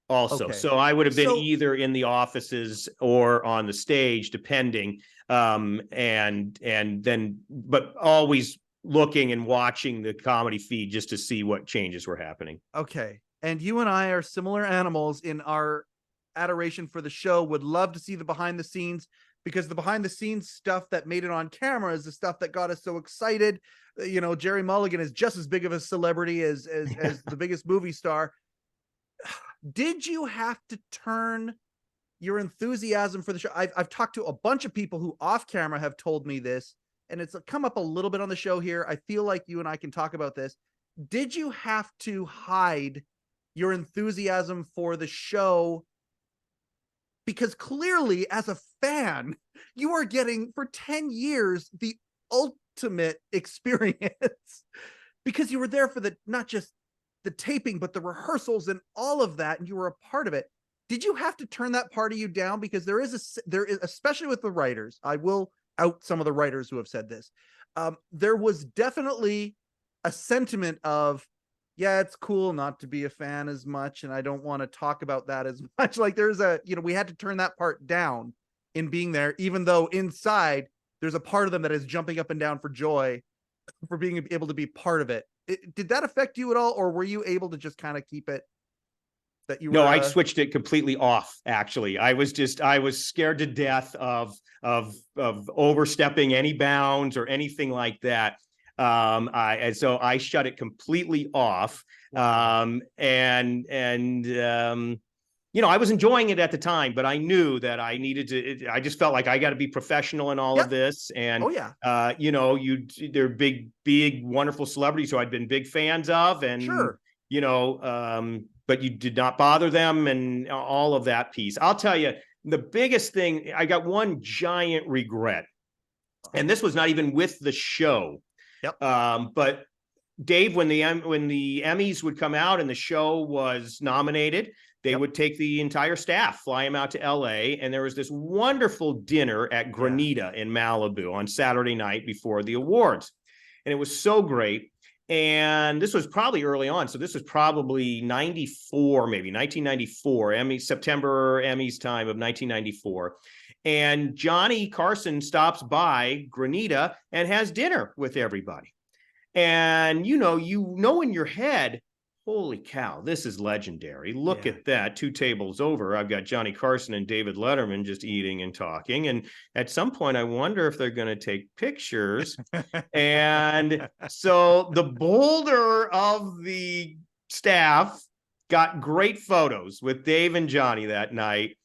also. Okay. So I would have been So- either in the offices or on the stage, depending. And then, but always looking and watching the comedy feed just to see what changes were happening. Okay. And you and I are similar animals in our adoration for the show. Would love to see the behind the scenes, because the behind the scenes stuff that made it on camera is the stuff that got us so excited. You know, Jerry Mulligan is just as big of a celebrity as the biggest movie star. Did you have to turn your enthusiasm for the show? I've talked to a bunch of people who off camera have told me this, and it's come up a little bit on the show here. I feel like you and I can talk about this. Did you have to hide your enthusiasm for the show? Because clearly, as a fan, you are getting, for 10 years, the ultimate experience, because you were there for the, not just the taping, but the rehearsals and all of that, and you were a part of it. Did you have to turn that part of you down? Because there is, especially with the writers, I will out some of the writers who have said this. There was definitely a sentiment of, yeah, it's cool not to be a fan as much, and I don't want to talk about that as much. Like, there's we had to turn that part down in being there, even though inside there's a part of them that is jumping up and down for joy for being able to be part of it. Did that affect you at all, or were you able to just kind of keep it that you were? No, I switched it completely off. Actually, I was scared to death of overstepping any bounds or anything like that. So I shut it completely off. I was enjoying it at the time, but I knew that I needed to. I just felt like I got to be professional in all of this. And they're big, wonderful celebrities who I'd been big fans of, and sure, but you did not bother them and all of that piece. I'll tell you, the biggest thing, I got one giant regret, and this was not even with the show. Yep. But Dave, when the Emmys would come out and the show was nominated, they would take the entire staff, fly them out to LA. And there was this wonderful dinner at Granita in Malibu on Saturday night before the awards. And it was so great. And this was probably early on. So this was probably 94, maybe 1994, September Emmys time of 1994. And Johnny Carson stops by Granita and has dinner with everybody. And, you know in your head, holy cow, this is legendary. Look at that. 2 tables over, I've got Johnny Carson and David Letterman just eating and talking. And at some point, I wonder if they're going to take pictures. And so the bolder of the staff got great photos with Dave and Johnny that night.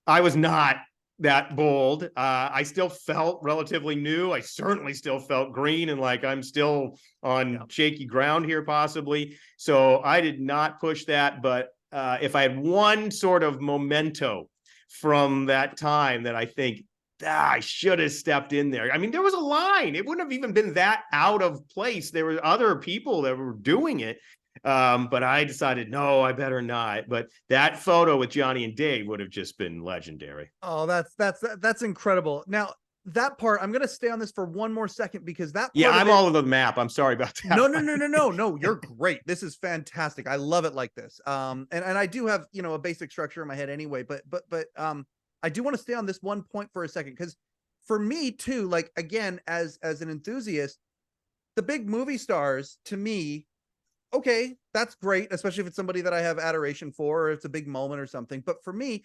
I was not that bold. I still felt relatively new. I certainly still felt green and like I'm still on shaky ground here, possibly. So I did not push that. But if I had one sort of memento from that time that I think I should have stepped in there. I mean, there was a line. It wouldn't have even been that out of place. There were other people that were doing it. But I decided, no, I better not. But that photo with Johnny and Dave would have just been legendary. Oh, that's incredible. Now, that part, I'm going to stay on this for one more second, because that part I'm all over the map. I'm sorry about that. No, you're great. This is fantastic. I love it like this. And I do have, a basic structure in my head anyway, but I do want to stay on this one point for a second, because for me too, like, again, as an enthusiast, the big movie stars, to me, okay, that's great, especially if it's somebody that I have adoration for, or it's a big moment or something. But for me,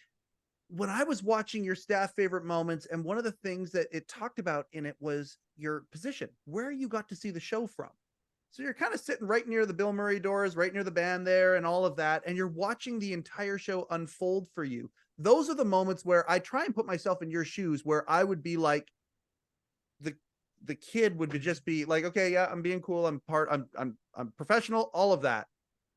when I was watching your staff favorite moments, and one of the things that it talked about in it was your position, where you got to see the show from. So you're kind of sitting right near the Bill Murray doors, right near the band there and all of that. And you're watching the entire show unfold for you. Those are the moments where I try and put myself in your shoes, where I would be like the kid would just be like, okay, yeah, I'm being cool, I'm professional, all of that,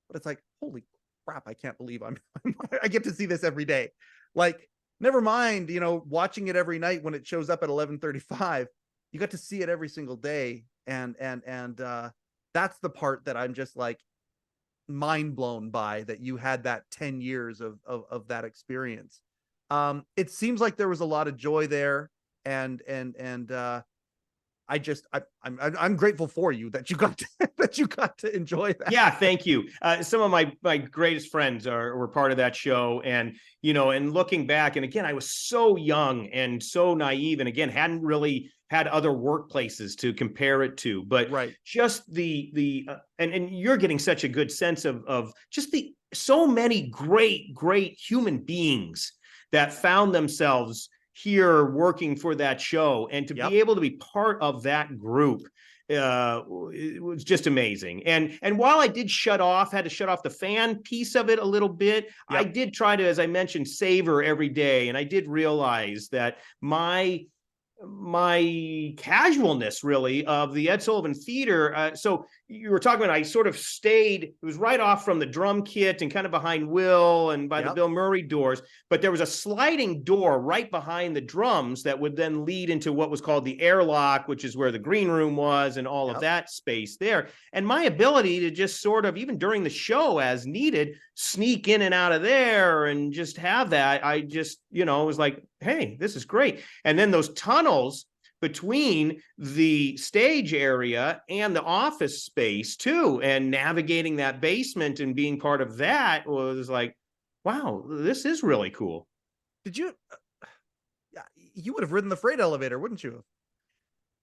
but it's like, holy crap, I can't believe I get to see this every day. Like, never mind, watching it every night when it shows up at 11:35, you got to see it every single day, and that's the part that I'm just like mind blown by, that you had that 10 years of that experience. It seems like there was a lot of joy there, and I'm grateful for you that you got to, that you got to enjoy that. Yeah, thank you. Some of my greatest friends were part of that show, and and looking back, and again, I was so young and so naive, and again, hadn't really had other workplaces to compare it to, but Right. just and you're getting such a good sense of just the so many great human beings that found themselves here working for that show, and to Yep. be able to be part of that group, it was just amazing. And while I had to shut off the fan piece of it a little bit, Yep. I did try to, as I mentioned, savor every day. And I did realize that my casualness really of the Ed Sullivan Theater. So you were talking about, I sort of stayed, it was right off from the drum kit and kind of behind Will and by the Yep. Bill Murray doors, but there was a sliding door right behind the drums that would then lead into what was called the airlock, which is where the green room was and all Yep. of that space there. And my ability to just sort of, even during the show as needed, sneak in and out of there and just have that, I just, was like, hey, this is great. And then those tunnels between the stage area and the office space too, and navigating that basement and being part of that was like, wow, this is really cool. Did you you would have ridden the freight elevator, wouldn't you?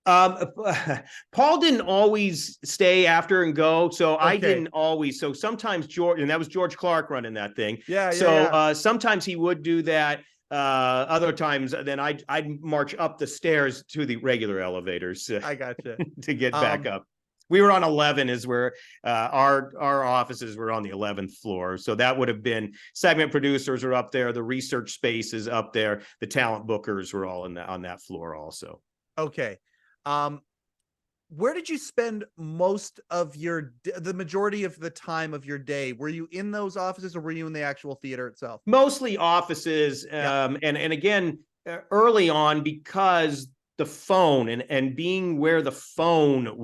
Paul didn't always stay after and go, so I Okay. didn't always. So sometimes George, and that was George Clark running that thing. Yeah. So sometimes he would do that. Other times, then I'd march up the stairs to the regular elevators I gotcha. to get back up. We were on 11, is where our offices were on the 11th floor. So that would have been segment producers were up there, the research space is up there, the talent bookers were all on that floor also. Okay. Where did you spend most of the majority of the time of your day? Were you in those offices, or were you in the actual theater itself? Mostly offices. Yeah. And again, early on, because the phone and being where the phone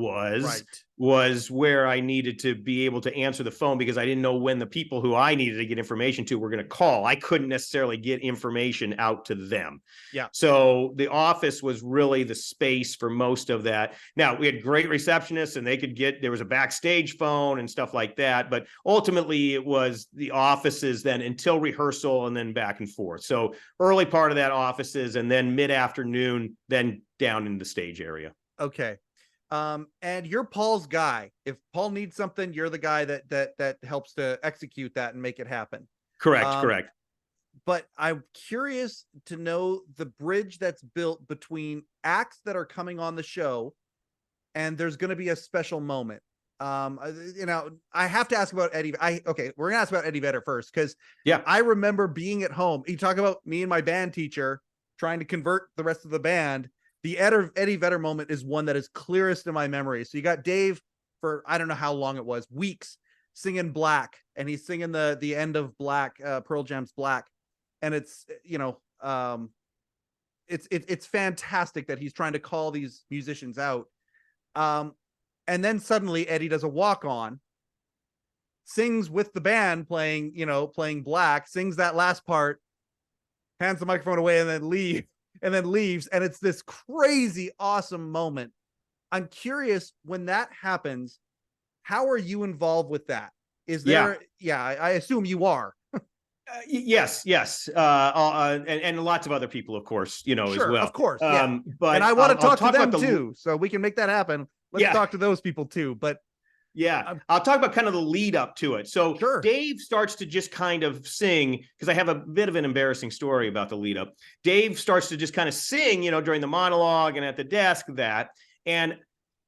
was where I needed to be able to answer the phone, because I didn't know when the people who I needed to get information to were going to call. I couldn't necessarily get information out to them. Yeah. So the office was really the space for most of that. Now, we had great receptionists, and there was a backstage phone and stuff like that. But ultimately, it was the offices then until rehearsal, and then back and forth. So early part of that offices, and then mid-afternoon, then down in the stage area. Okay. And you're Paul's guy. If Paul needs something, you're the guy that helps to execute that and make it happen. Correct. But I'm curious to know the bridge that's built between acts that are coming on the show, and there's going to be a special moment. I have to ask about Eddie. We're gonna ask about Eddie Vedder first, because I remember being at home. You talk about me and my band teacher trying to convert the rest of the band. The Eddie Vedder moment is one that is clearest in my memory. So you got Dave for, I don't know how long it was, weeks, singing Black, and he's singing the end of Black, Pearl Jam's Black. And it's, it's fantastic that he's trying to call these musicians out. And then suddenly Eddie does a walk on, sings with the band playing Black, sings that last part, hands the microphone away, and then leaves. And it's this crazy, awesome moment. I'm curious, when that happens, how are you involved with that? Is there, I assume you are. Yes. And lots of other people, of course, as well. Of course. Yeah. But and I want to talk to them too, so we can make that happen. Let's talk to those people too. But I'll talk about kind of the lead up to it. So Dave starts to just kind of sing, because I have a bit of an embarrassing story about the lead up. Dave starts to just kind of sing, during the monologue and at the desk, and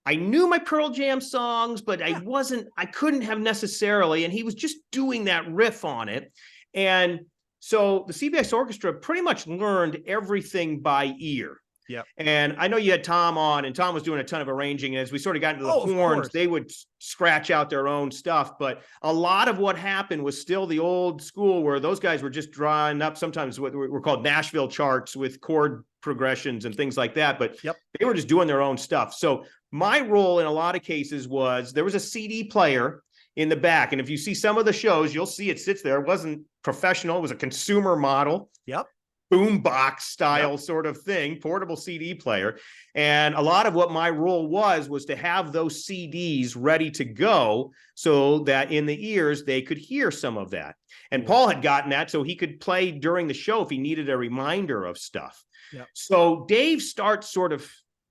I knew my Pearl Jam songs, but I couldn't have necessarily, and he was just doing that riff on it. And so the CBS Orchestra pretty much learned everything by ear. Yep. And I know you had Tom on, and Tom was doing a ton of arranging. And as we sort of got into the Of horns, course. they would scratch out their own stuff. But a lot of what happened was still the old school, where those guys were just drawing up sometimes what were called Nashville charts with chord progressions and things like that. But they were just doing their own stuff. So my role in a lot of cases was there was a CD player in the back. And if you see some of the shows, you'll see it sits there. It wasn't professional. It was a consumer model. Yep. Boombox style sort of thing, portable CD player. And a lot of what my role was to have those CDs ready to go so that in the ears, they could hear some of that. And Paul had gotten that so he could play during the show if he needed a reminder of stuff. Yep. So Dave starts sort of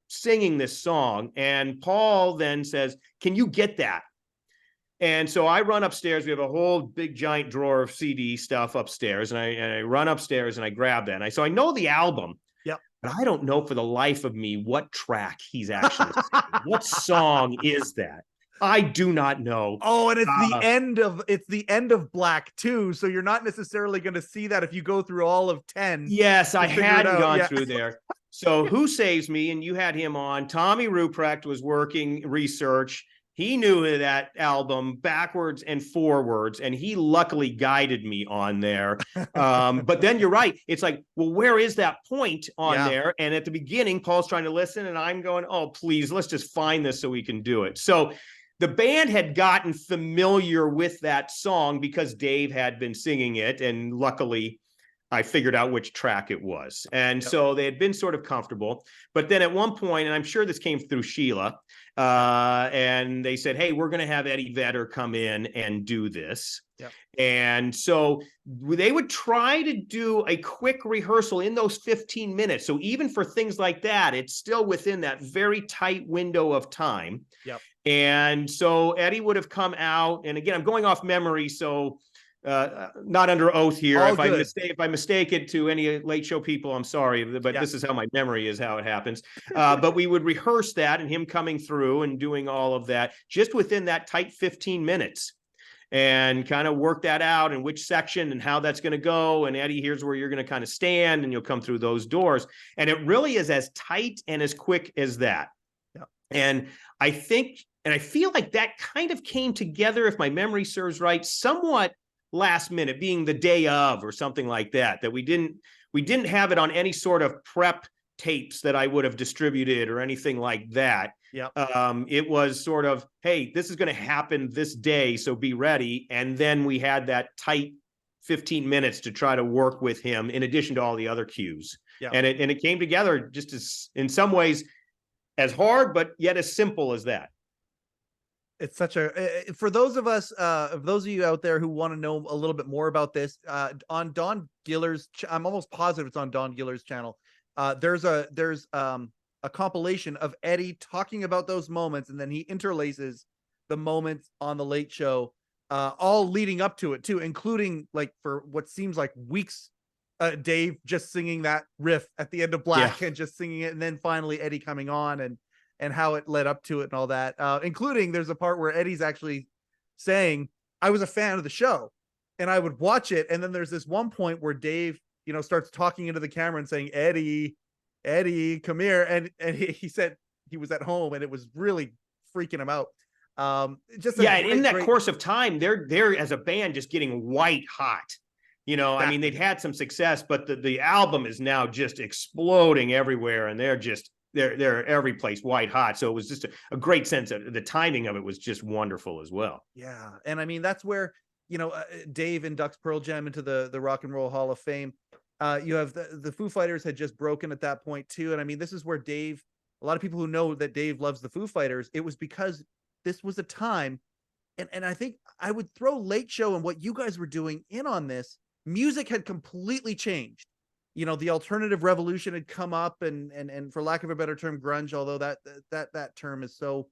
singing this song, and Paul then says, "Can you get that?" And so I run upstairs. We have a whole big giant drawer of CD stuff upstairs. And I run upstairs and I grab that. So I know the album, but I don't know for the life of me what track he's actually singing. What song is that? I do not know. Oh, and it's the end of Black too. So you're not necessarily going to see that if you go through all of 10. Yes, I hadn't gone Yeah. through there. So who saves me? And you had him on. Tommy Ruprecht was working research. He knew that album backwards and forwards, and he luckily guided me on there. But then you're right. It's like, well, where is that point on there? And at the beginning, Paul's trying to listen, and I'm going, oh, please, let's just find this so we can do it. So the band had gotten familiar with that song because Dave had been singing it, and luckily I figured out which track it was. And so they had been sort of comfortable. But then at one point, and I'm sure this came through Sheila, and they said, hey, we're going to have Eddie Vedder come in and do this. And so they would try to do a quick rehearsal in those 15 minutes. So even for things like that, it's still within that very tight window of time. And so Eddie would have come out. And again, I'm going off memory, so not under oath here. If I mistake it to any late show people, I'm sorry, but this is how my memory is, how it happens. But we would rehearse that and him coming through and doing all of that just within that tight 15 minutes and kind of work that out and which section and how that's going to go. And Eddie, here's where you're going to kind of stand and you'll come through those doors. And it really is as tight and as quick as that. And I think, and I feel like that kind of came together, if my memory serves right, somewhat last minute, being the day of or something like that, that we didn't have it on any sort of prep tapes that I would have distributed or anything like that. It was sort of, hey, this is going to happen this day, so be ready. And then we had that tight 15 minutes to try to work with him in addition to all the other cues. And it came together just as, in some ways, as hard, but yet as simple as that. It's such a, for those of us, those of you out there who want to know a little bit more about this, on Don Giller's, I'm almost positive it's on Don Giller's channel. There's a compilation of Eddie talking about those moments, and then he interlaces the moments on the Late Show, all leading up to it too, including like for what seems like weeks, Dave just singing that riff at the end of Black and just singing it, and then finally Eddie coming on and how it led up to it and all that, including there's a part where Eddie's actually saying, I was a fan of the show and I would watch it. And then there's this one point where Dave, starts talking into the camera and saying, Eddie, come here. And he said he was at home and it was really freaking him out. In that course of time, they're as a band just getting white hot. I mean, they'd had some success, but the album is now just exploding everywhere, and they're every place white hot. So it was just a great sense of the timing of it was just wonderful as well. Yeah. And I mean, that's where, Dave inducts Pearl Jam into the Rock and Roll Hall of Fame. You have the Foo Fighters had just broken at that point too. And I mean, this is where Dave, a lot of people who know that Dave loves the Foo Fighters, it was because this was a time. And I think I would throw Late Show and what you guys were doing in on this. Music had completely changed. The alternative revolution had come up, and for lack of a better term, grunge, although that term is so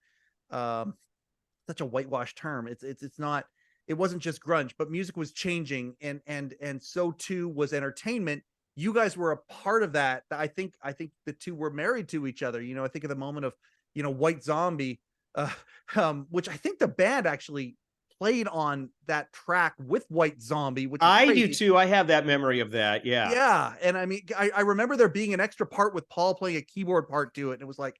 such a whitewashed term. It's not, it wasn't just grunge, but music was changing, and so too was entertainment. You guys were a part of that. I think the two were married to each other. I think of the moment of White Zombie, which I think the band actually played on that track with White Zombie, which is I crazy. do too. I have that memory of that. Yeah. Yeah. And I mean, I remember there being an extra part with Paul playing a keyboard part to it. And it was like,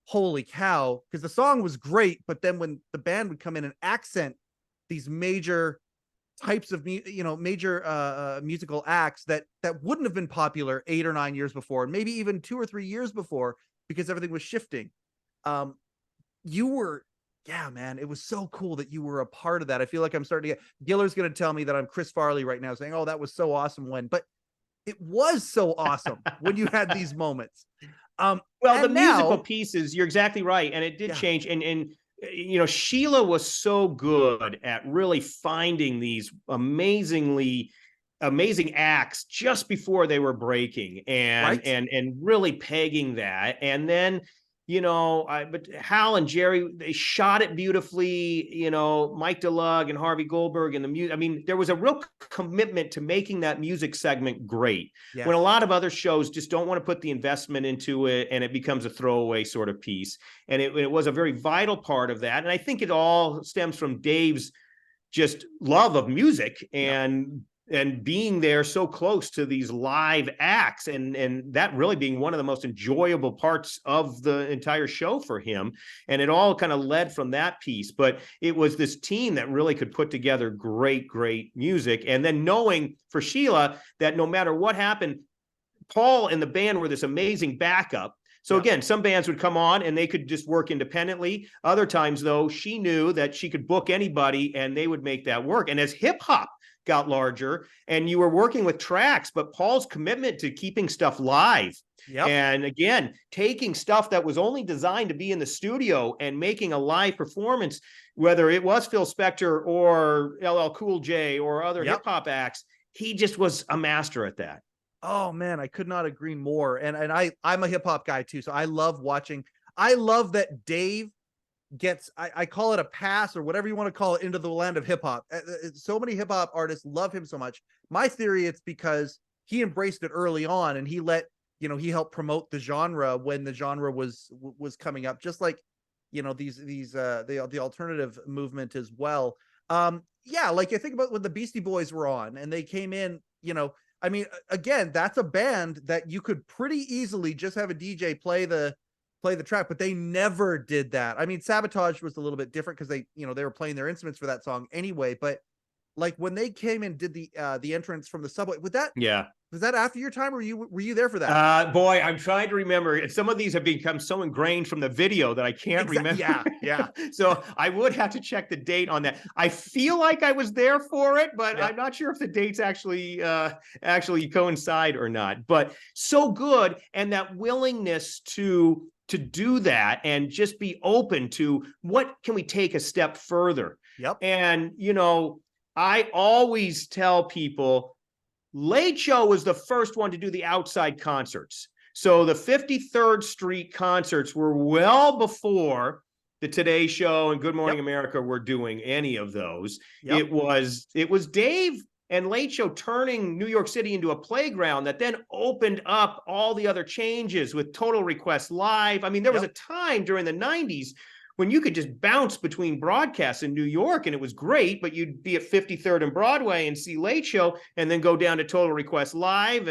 holy cow. Because the song was great. But then when the band would come in and accent these major types of, major musical acts that wouldn't have been popular 8 or 9 years before, and maybe even 2 or 3 years before, because everything was shifting. You were, yeah, man, it was so cool that you were a part of that. I feel like I'm starting to get, Giller's going to tell me that I'm Chris Farley right now saying, oh, that was so awesome but it was so awesome when you had these moments. Well, the musical pieces, you're exactly right. And it did change. And Sheila was so good at really finding these amazing acts just before they were breaking and really pegging that. And then, but Hal and Jerry, they shot it beautifully, Mike DeLug and Harvey Goldberg and the music. I mean, there was a real commitment to making that music segment great. Yes. When a lot of other shows just don't want to put the investment into it and it becomes a throwaway sort of piece. And it was a very vital part of that. And I think it all stems from Dave's just love of music and being there so close to these live acts and that really being one of the most enjoyable parts of the entire show for him. And it all kind of led from that piece, but it was this team that really could put together great music. And then knowing for Sheila that no matter what happened, Paul and the band were this amazing backup. So again, some bands would come on and they could just work independently. Other times though, she knew that she could book anybody and they would make that work. And as hip hop got larger and you were working with tracks, but Paul's commitment to keeping stuff live and again, taking stuff that was only designed to be in the studio and making a live performance, whether it was Phil Spector or LL Cool J or other hip hop acts, he just was a master at that. Oh man, I could not agree more. And I'm a hip hop guy too. So I love watching. I love that Dave gets, I call it a pass or whatever you want to call it, into the land of hip hop. So many hip hop artists love him so much. My theory, it's because he embraced it early on and he let, he helped promote the genre when the genre was coming up, just like, the alternative movement as well. Like I think about when the Beastie Boys were on and they came in, I mean, again, that's a band that you could pretty easily just have a DJ play the track, but they never did that. I mean, Sabotage was a little bit different because they were playing their instruments for that song anyway. But like when they came and did the entrance from the subway, was that after your time, or were you there for that? Boy, I'm trying to remember. Some of these have become so ingrained from the video that I can't remember. Yeah. So I would have to check the date on that. I feel like I was there for it, but I'm not sure if the dates actually coincide or not. But so good, and that willingness to do that and just be open to what can we take a step further. And I always tell people, Late Show was the first one to do the outside concerts. So the 53rd Street concerts were well before the Today Show and Good Morning America were doing any of those. It was Dave and Late Show turning New York City into a playground that then opened up all the other changes with Total Request Live. I mean, there was a time during the 90s when you could just bounce between broadcasts in New York and it was great, but you'd be at 53rd and Broadway and see Late Show and then go down to Total Request Live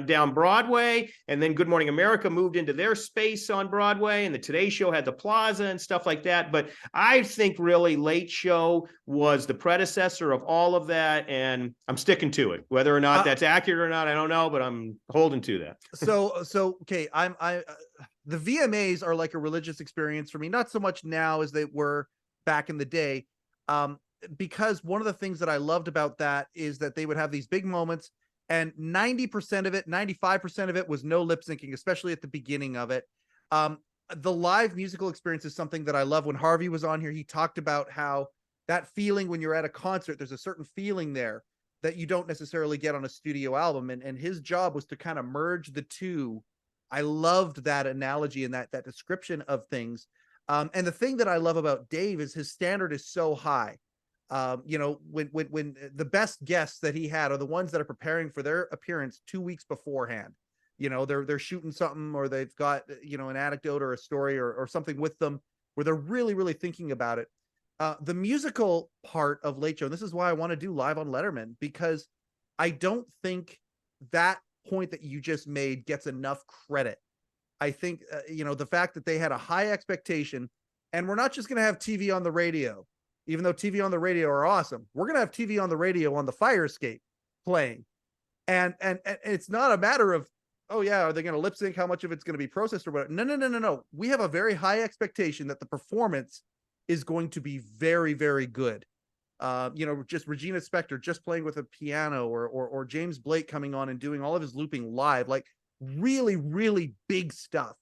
down Broadway. And then Good Morning America moved into their space on Broadway and the Today Show had the Plaza and stuff like that. But I think really Late Show was the predecessor of all of that. And I'm sticking to it. Whether or not that's accurate or not, I don't know, but I'm holding to that. So okay, the VMAs are like a religious experience for me, not so much now as they were back in the day. Because one of the things that I loved about that is that they would have these big moments and 90% of it, 95% of it was no lip syncing, especially at the beginning of it. The live musical experience is something that I love. When Harvey was on here, he talked about how that feeling when you're at a concert, there's a certain feeling there that you don't necessarily get on a studio album. And his job was to kind of merge the two. I loved that analogy and that description of things. And the thing that I love about Dave is his standard is so high. When the best guests that he had are the ones that are preparing for their appearance 2 weeks beforehand. They're shooting something, or they've got, an anecdote or a story or something with them where they're really, really thinking about it. The musical part of Late Show, and this is why I want to do Live on Letterman, because I don't think that point that you just made gets enough credit. I think, the fact that they had a high expectation, and we're not just going to have TV on the radio, even though TV on the radio are awesome. We're going to have TV on the radio on the fire escape playing. And it's not a matter of, oh yeah, are they going to lip sync? How much of it's going to be processed or whatever? No. We have a very high expectation that the performance is going to be very, very good. Just Regina Spektor just playing with a piano, or James Blake coming on and doing all of his looping live, like really, really big stuff.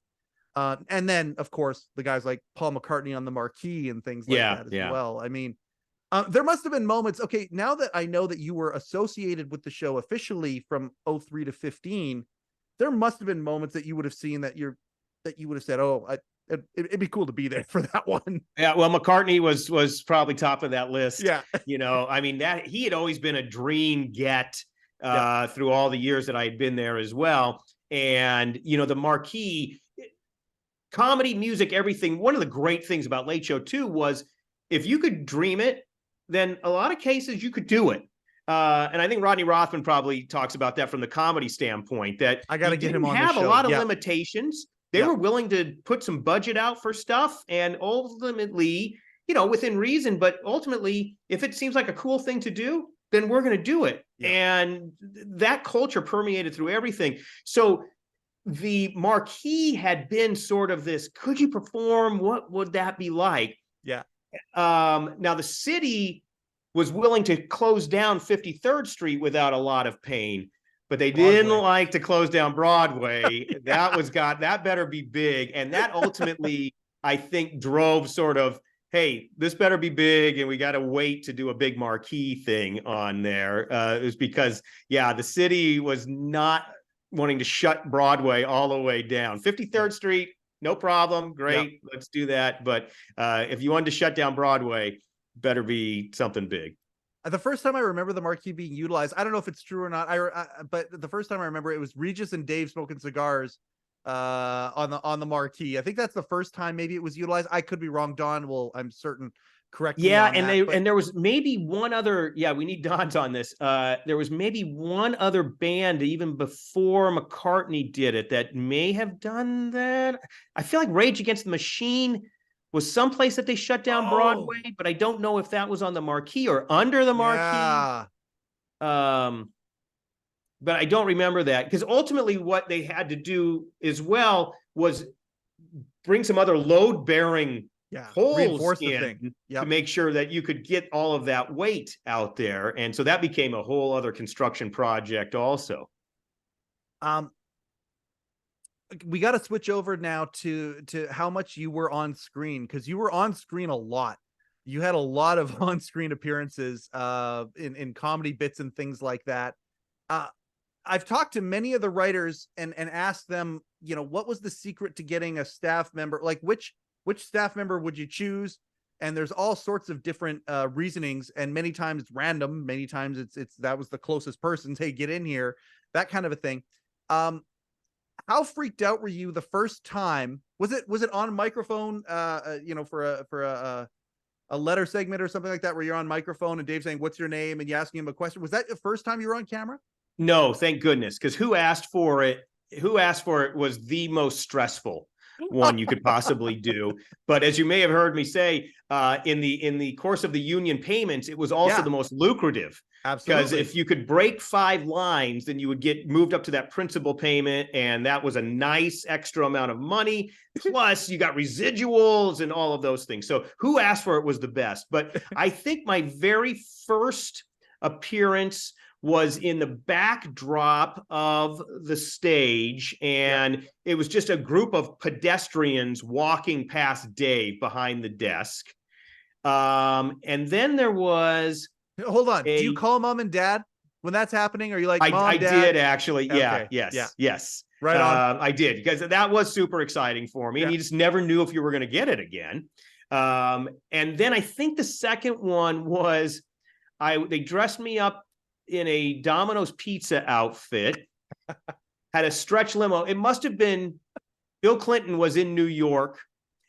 And then of course the guys like Paul McCartney on the marquee and things like that as well. I mean, there must have been moments. Okay, now that I know that you were associated with the show officially from 03 to 15, there must have been moments that you would have seen that you would have said, oh, it'd be cool to be there for that one. Yeah, well, McCartney was probably top of that list. Yeah. I mean, that he had always been a dream get through all the years that I had been there as well. And, the marquee, comedy, music, everything. One of the great things about Late Show too was if you could dream it, then a lot of cases you could do it. And I think Rodney Rothman probably talks about that from the comedy standpoint, that I got to get him on the have show. a lot of limitations. They were willing to put some budget out for stuff, and ultimately, within reason, but ultimately, if it seems like a cool thing to do, then we're going to do it. Yeah. And that culture permeated through everything. So the marquee had been sort of this, could you perform? What would that be like? Yeah. Now the city was willing to close down 53rd Street without a lot of pain, but they didn't like to close down Broadway. That better be big. And that ultimately, I think, drove sort of, hey, this better be big, and we got to wait to do a big marquee thing on there. It was because, the city was not wanting to shut Broadway all the way down. 53rd Street, no problem. Great. Let's do that. But if you wanted to shut down Broadway, better be something big. The first time I remember the marquee being utilized, I don't know if it's true or not. But the first time I remember it was Regis and Dave smoking cigars on the marquee. I think that's the first time maybe it was utilized. I could be wrong. Don will, I'm certain, correct me on that, and there was maybe one other. Yeah, we need Don's on this. There was maybe one other band even before McCartney did it that may have done that. I feel like Rage Against the Machine was someplace that they shut down Broadway, but I don't know if that was on the marquee or under the marquee. Yeah. But I don't remember that, because ultimately what they had to do as well was bring some other load-bearing holes in to make sure that you could get all of that weight out there. And so that became a whole other construction project also. We got to switch over now to how much you were on screen, because you were on screen a lot. You had a lot of on-screen appearances in comedy bits and things like that. I've talked to many of the writers and asked them, what was the secret to getting a staff member? Like which staff member would you choose? And there's all sorts of different reasonings, and many times it's random. Many times it's that was the closest person. Hey, get in here, that kind of a thing. How freaked out were you the first time? Was it on microphone? For a letter segment or something like that, where you're on microphone and Dave's saying, "What's your name?" and you asking him a question. Was that the first time you were on camera? No, thank goodness, because who asked for it was the most stressful one you could possibly do. But as you may have heard me say, in the course of the union payments, it was also the most lucrative. Absolutely. Because if you could break 5 lines, then you would get moved up to that principal payment, and that was a nice extra amount of money. Plus, you got residuals and all of those things. So who asked for it was the best. But I think my very first appearance was in the backdrop of the stage, and it was just a group of pedestrians walking past Dave behind the desk. And then there was... Hold on. Do you call mom and dad when that's happening? Are you like, Mom, I Dad? did actually. Yeah. Okay. Yes. Right on. I did, because that was super exciting for me. And you just never knew if you were going to get it again. And then I think the second one was they dressed me up in a Domino's pizza outfit, had a stretch limo. It must have been Bill Clinton was in New York,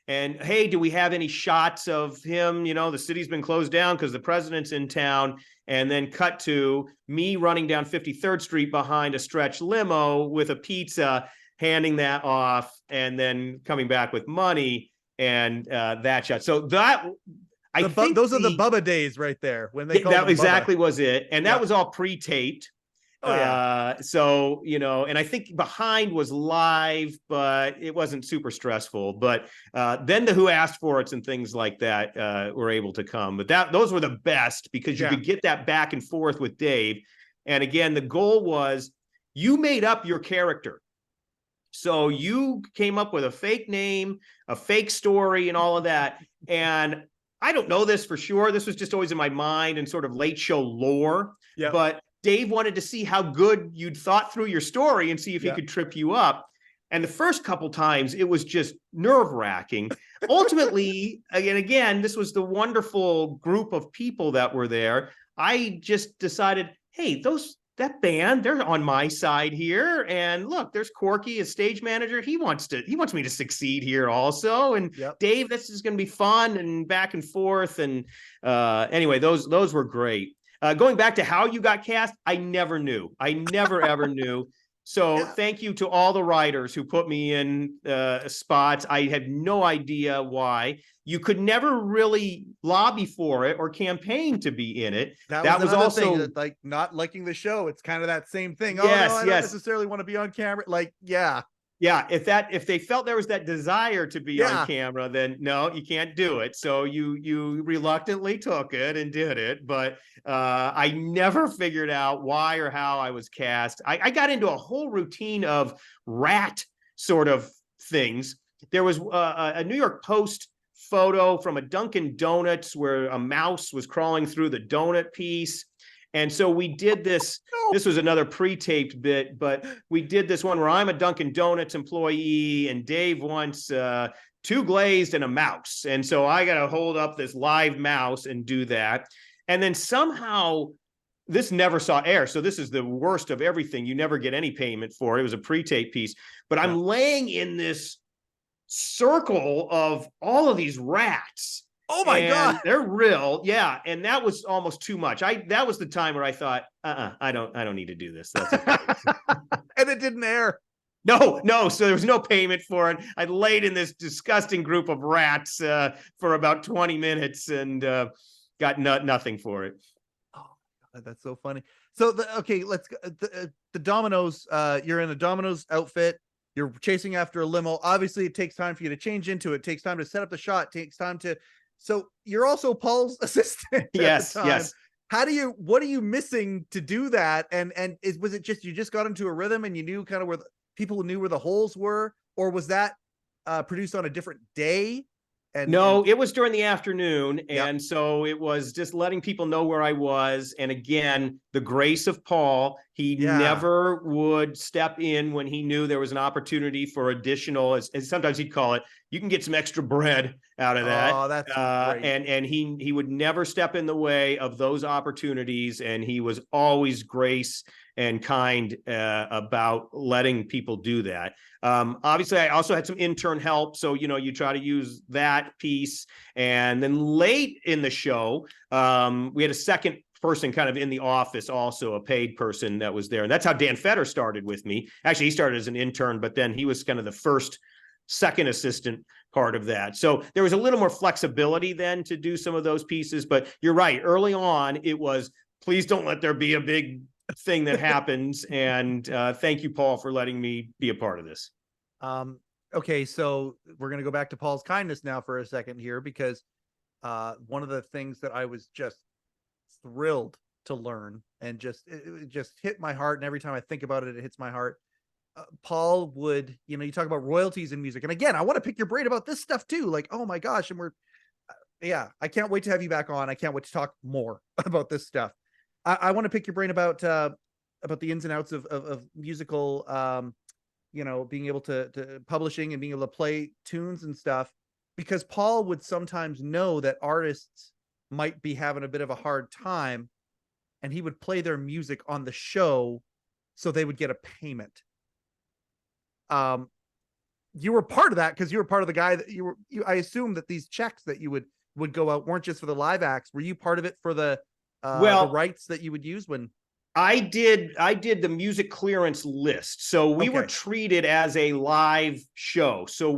And hey, do we have any shots of him? You know, the city's been closed down because the president's in town. And then cut to me running down 53rd Street behind a stretch limo with a pizza, handing that off, and then coming back with money and that shot. So that I think those are the Bubba days right there when they called that him exactly Bubba. was it. And that Yeah. was all pre-taped. Oh, yeah. So, you know, and I think behind was live, but it wasn't super stressful. But then the Who Asked For It's and things like that were able to come. But those were the best because you could get that back and forth with Dave. And again, the goal was you made up your character. So you came up with a fake name, a fake story, and all of that. And I don't know this for sure. This was just always in my mind and sort of late show lore. Yeah. But Dave wanted to see how good you'd thought through your story and see if he could trip you up. And the first couple times, it was just nerve-wracking. Ultimately, again, this was the wonderful group of people that were there. I just decided, hey, that band, they're on my side here. And look, there's Corky, his stage manager. He wants me to succeed here also. And Dave, this is going to be fun and back and forth. And anyway, those were great. Going back to how you got cast, I never knew. I never, ever knew. So thank you to all the writers who put me in spots. I had no idea why. You could never really lobby for it or campaign to be in it. That was also thing, like not liking the show. It's kind of that same thing. Yes, I don't necessarily want to be on camera. Like, yeah, if they felt there was that desire to be on camera, then no, you can't do it. So you reluctantly took it and did it. But I never figured out why or how I was cast. I got into a whole routine of rat sort of things. There was a New York Post photo from a Dunkin' Donuts where a mouse was crawling through the donut piece. And so we did this. This was another pre-taped bit, but we did this one where I'm a Dunkin' Donuts employee and Dave wants 2 glazed and a mouse. And so I got to hold up this live mouse and do that. And then somehow this never saw air. So this is the worst of everything. You never get any payment for it. It was a pre-tape piece, but I'm laying in this circle of all of these rats. Oh my God. They're real. Yeah. And that was almost too much. That was the time where I thought, I don't need to do this. That's okay. And it didn't air. No. So there was no payment for it. I laid in this disgusting group of rats for about 20 minutes and got nothing for it. Oh, God, that's so funny. So let's go. The Domino's, you're in a Domino's outfit. You're chasing after a limo. Obviously it takes time for you to change into it. It takes time to set up the shot. It takes time to, so you're also Paul's assistant. Yes. What are you missing to do that? And was it just, you just got into a rhythm and you knew kind of where people knew where the holes were, or was that produced on a different day? No, it was during the afternoon. And so it was just letting people know where I was. And again, the grace of Paul, he never would step in when he knew there was an opportunity for additional, as sometimes he'd call it, you can get some extra bread out of that. Oh, that's great. And he would never step in the way of those opportunities. And he was always grace and kind about letting people do that. Obviously, I also had some intern help. So, you try to use that piece. And then late in the show, we had a second person kind of in the office, also a paid person that was there. And that's how Dan Fetter started with me. Actually, he started as an intern, but then he was kind of the second assistant part of that. So there was a little more flexibility then to do some of those pieces. But you're right. Early on, it was, please don't let there be a big thing that happens. And thank you, Paul, for letting me be a part of this. Okay, so we're going to go back to Paul's kindness now for a second here, because one of the things that I was just thrilled to learn, and it just hit my heart, and every time I think about it, it hits my heart. Paul would, you talk about royalties in music, and again, I want to pick your brain about this stuff too. Like, oh my gosh, and I can't wait to have you back on. I can't wait to talk more about this stuff. I want to pick your brain about the ins and outs of musical, being able to publishing and being able to play tunes and stuff, because Paul would sometimes know that artists might be having a bit of a hard time, and he would play their music on the show so they would get a payment. you were part of that because you were part of the guy that I assume that these checks that you would go out weren't just for the live acts. Were you part of it for the rights that you would use when? I did the music clearance list. So we were treated as a live show. So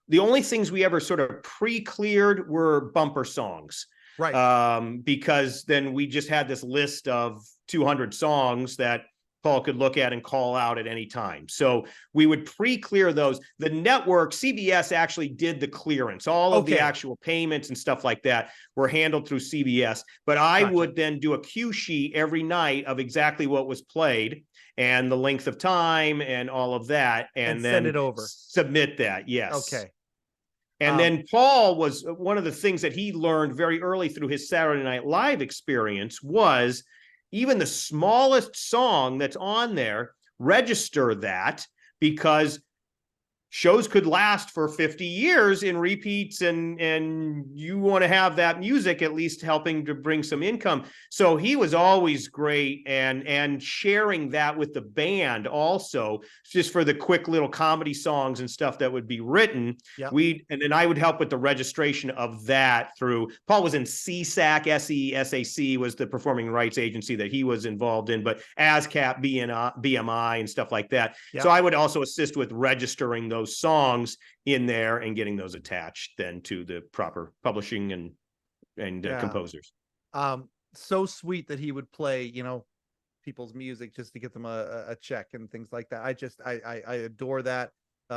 the only things we ever sort of pre-cleared were bumper songs. Right. Because then we just had this list of 200 songs that Paul could look at and call out at any time. So we would pre-clear those. The network, CBS, actually did the clearance. All of the actual payments and stuff like that were handled through CBS. But I would then do a cue sheet every night of exactly what was played and the length of time and all of that. And then send it over. Submit that. Yes. Okay. And then Paul was one of the things that he learned very early through his Saturday Night Live experience was even the smallest song that's on there, register that, because shows could last for 50 years in repeats, and you want to have that music at least helping to bring some income. So he was always great, and sharing that with the band also, just for the quick little comedy songs and stuff that would be written. Yep. And then I would help with the registration of that through, Paul was in CSAC, SAC was the performing rights agency that he was involved in, but ASCAP, BMI and stuff like that. Yep. So I would also assist with registering those songs in there and getting those attached then to the proper publishing and composers. So sweet that he would play, people's music just to get them a check and things like that. I adore that.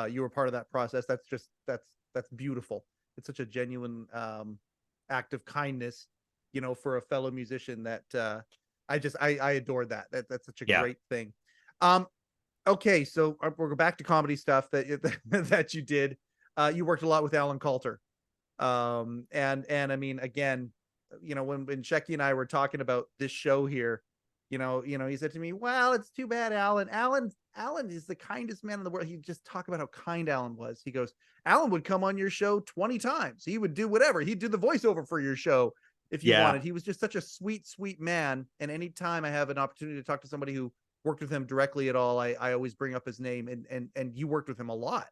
You were part of that process. That's beautiful. It's such a genuine act of kindness, for a fellow musician that I adore that. That's such a great thing. Okay, so we'll go back to comedy stuff that you did. You worked a lot with Alan Coulter, and I mean, again, when Shecky and I were talking about this show here, he said to me, "Well, it's too bad, Alan. Alan is the kindest man in the world." He just talked about how kind Alan was. He goes, "Alan would come on your show 20 times. He would do whatever. He'd do the voiceover for your show if you wanted. He was just such a sweet, sweet man. And anytime I have an opportunity to talk to somebody who worked with him directly at all, I always bring up his name, and you worked with him a lot."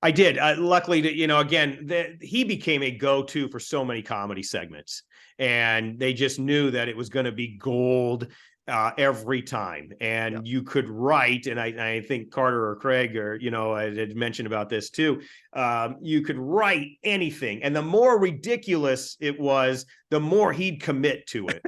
I did. Luckily, he became a go-to for so many comedy segments, and they just knew that it was going to be gold every time. And you could write, and I think Carter or Craig or, I had mentioned about this too. You could write anything, and the more ridiculous it was, the more he'd commit to it.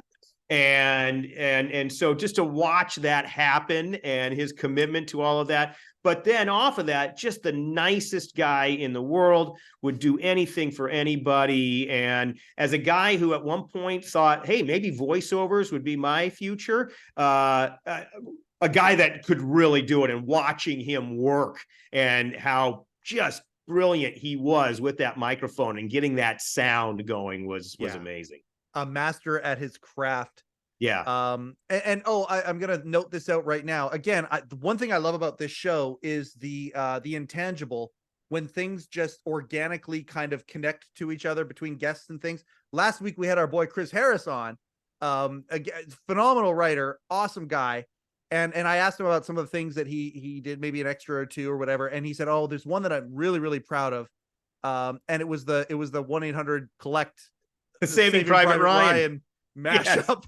And so just to watch that happen and his commitment to all of that, but then off of that, just the nicest guy in the world, would do anything for anybody. And as a guy who at one point thought, hey, maybe voiceovers would be my future, a guy that could really do it, and watching him work and how just brilliant he was with that microphone and getting that sound going was amazing. A master at his craft. Yeah. I'm gonna note this out right now. Again, the one thing I love about this show is the intangible, when things just organically kind of connect to each other between guests and things. Last week we had our boy Chris Harris on, phenomenal writer, awesome guy. And I asked him about some of the things that he did, maybe an extra or two or whatever. And he said, "Oh, there's one that I'm really, really proud of." And it was the 1-800-COLLECT, the Saving Private Ryan mashup.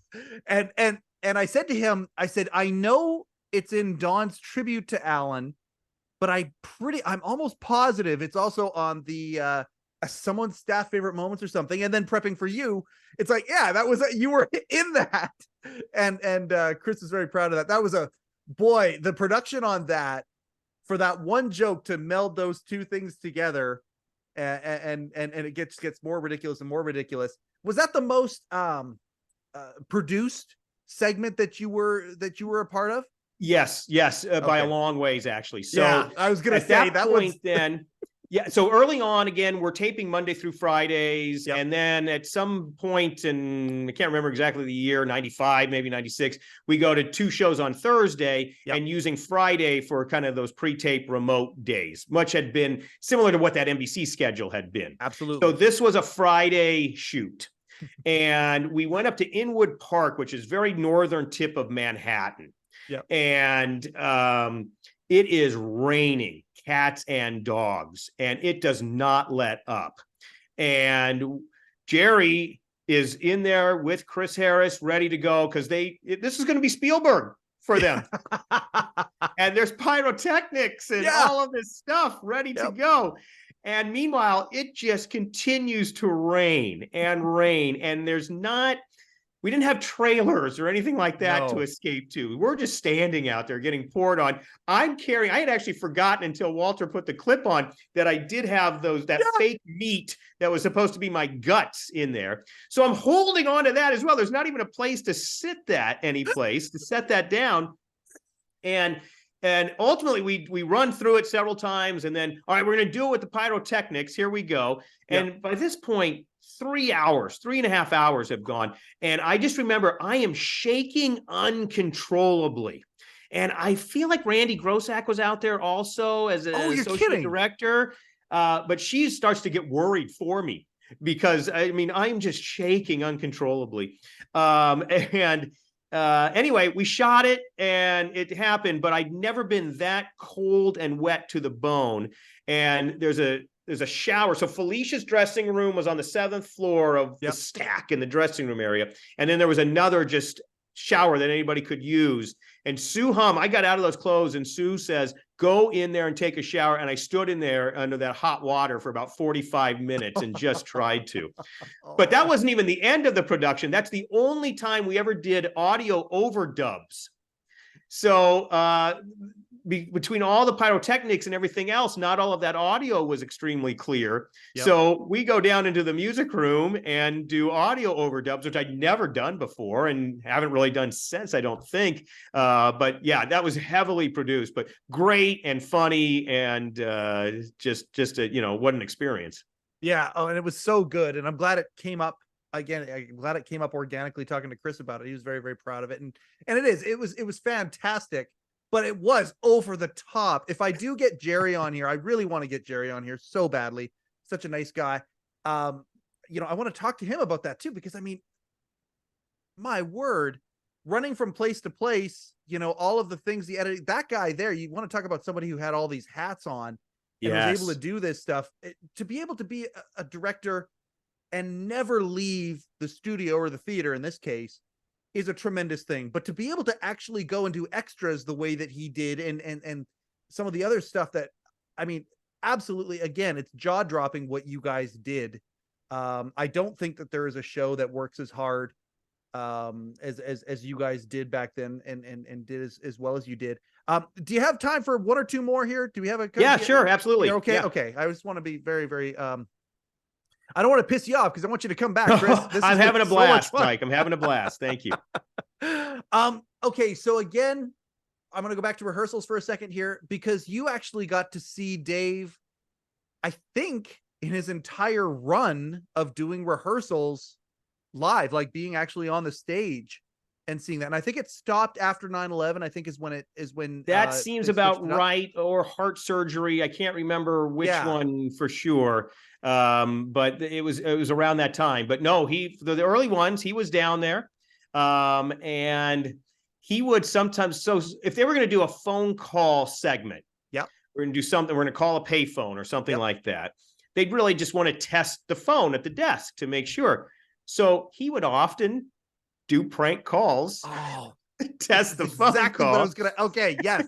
Yes. And I said to him, I said, "I know it's in Don's tribute to Alan, but I'm almost positive it's also on the someone's staff favorite moments or something." And then prepping for you, it's like, yeah, that was you were in that. And Chris is very proud of that. That was the production on that, for that one joke to meld those two things together, and it gets more ridiculous and more ridiculous. Was that the most produced segment that you were a part of? Yes, by a long ways, actually. So yeah, I was gonna say that point then. Yeah, so early on, again, we're taping Monday through Fridays, and then at some point, and I can't remember exactly the year, 95, maybe 96, we go to 2 shows on Thursday, and using Friday for kind of those pre-tape remote days. Much had been similar to what that NBC schedule had been. Absolutely. So this was a Friday shoot. And we went up to Inwood Park, which is very northern tip of Manhattan. Yep. And it is raining cats and dogs, and it does not let up. And Jerry is in there with Chris Harris ready to go because this is going to be Spielberg for them. And there's pyrotechnics and all of this stuff ready to go. And meanwhile, it just continues to rain. And we didn't have trailers or anything like that to escape to. We're just standing out there getting poured on. I had actually forgotten until Walter put the clip on that I did have that fake meat that was supposed to be my guts in there. So I'm holding on to that as well. There's not even a place to sit to set that down. And ultimately we run through it several times, and then, all right, we're going to do it with the pyrotechnics. Here we go. And by this point, 3.5 hours have gone. And I just remember I am shaking uncontrollably. And I feel like Randy Grossack was out there also as an associate director. But she starts to get worried for me because I'm just shaking uncontrollably. Anyway, we shot it and it happened, but I'd never been that cold and wet to the bone. And there's a shower. So Felicia's dressing room was on the 7th floor of the stack in the dressing room area. And then there was another just shower that anybody could use. And I got out of those clothes and Sue says, go in there and take a shower. And I stood in there under that hot water for about 45 minutes and just tried to. But that wasn't even the end of the production. That's the only time we ever did audio overdubs. So between all the pyrotechnics and everything else, not all of that audio was extremely clear. So we go down into the music room and do audio overdubs, which I'd never done before and haven't really done since, I don't think. But yeah, that was heavily produced, but great and funny and just what an experience. Yeah. Oh, and it was so good. And I'm glad it came up. Again, I'm glad it came up organically talking to Chris about it. He was very, very proud of it. And it was fantastic, but it was over the top. If I do get Jerry on here, I really want to get Jerry on here so badly. Such a nice guy. I want to talk to him about that too, because my word, running from place to place, all of the things the editing, that guy there, you want to talk about somebody who had all these hats on and was able to do this stuff. To be able to be a director and never leave the studio or the theater in this case is a tremendous thing. But to be able to actually go and do extras the way that he did and some of the other stuff that, absolutely, again, it's jaw dropping what you guys did. I don't think that there is a show that works as hard as you guys did back then and did as well as you did. Do you have time for one or two more here? Do we have a? Yeah, sure. Absolutely. Okay. Yeah. Okay. I just want to be very, very, I don't want to piss you off because I want you to come back, Chris. I'm having a blast, Mike. I'm having a blast. Thank you. Okay. So again, I'm going to go back to rehearsals for a second here because you actually got to see Dave, I think, in his entire run of doing rehearsals live, like being actually on the stage and seeing that. And I think it stopped after 9/11, I think is when that seems about right, or heart surgery. I can't remember which one for sure. But it was around that time. But no, the early ones, he was down there. And he would sometimes, so if they were going to do a phone call segment, we're going to do something, we're going to call a payphone or something like that. They'd really just want to test the phone at the desk to make sure. So he would often do prank calls. Test the phone exactly call. what I was gonna. Okay, yes.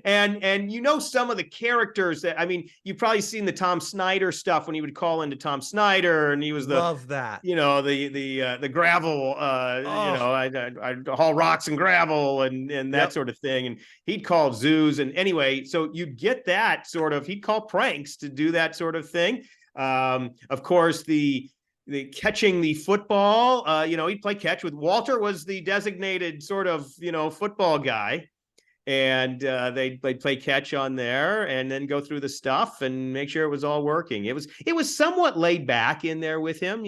And some of the characters that you've probably seen the Tom Snyder stuff when he would call into Tom Snyder, and he was love that. The gravel. I haul rocks and gravel and that sort of thing. And he'd call zoos, and anyway, so you'd get that sort of. He'd call pranks to do that sort of thing. Of course, the catching the football, he'd play catch with Walter was the designated sort of, football guy. And they'd play catch on there and then go through the stuff and make sure it was all working. It was somewhat laid back in there with him,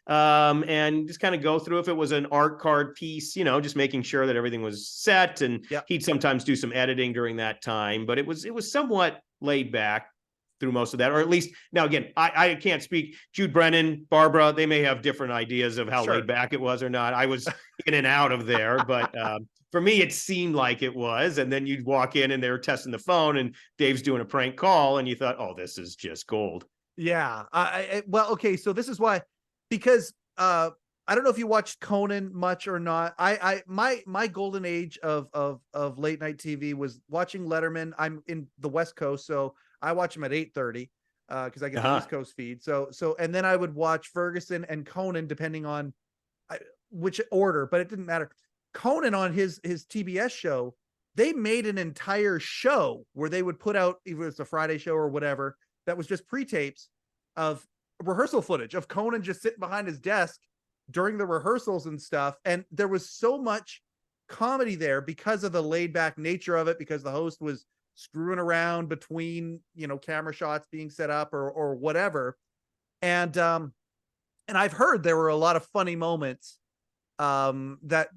and just kind of go through if it was an art card piece, just making sure that everything was set. And he'd sometimes do some editing during that time, but it was somewhat laid back through most of that, or at least now again, I can't speak. Jude Brennan, Barbara, they may have different ideas of how laid back it was or not. I was in and out of there, but For me, it seemed like it was. And then you'd walk in and they were testing the phone and Dave's doing a prank call and you thought, oh, this is just gold. Yeah. Well, okay. So this is why, because I don't know if you watched Conan much or not. My golden age of late night TV was watching Letterman. I'm in the West Coast, so I watch him at 8:30 because I get the East Coast feed. So and then I would watch Ferguson and Conan depending on which order, but it didn't matter. Conan on his TBS show, they made an entire show where they would put out, either it's a Friday show or whatever, that was just pre-tapes of rehearsal footage of Conan just sitting behind his desk during the rehearsals and stuff. And there was so much comedy there because of the laid back nature of it, because the host was screwing around between, camera shots being set up or whatever. And I've heard there were a lot of funny moments that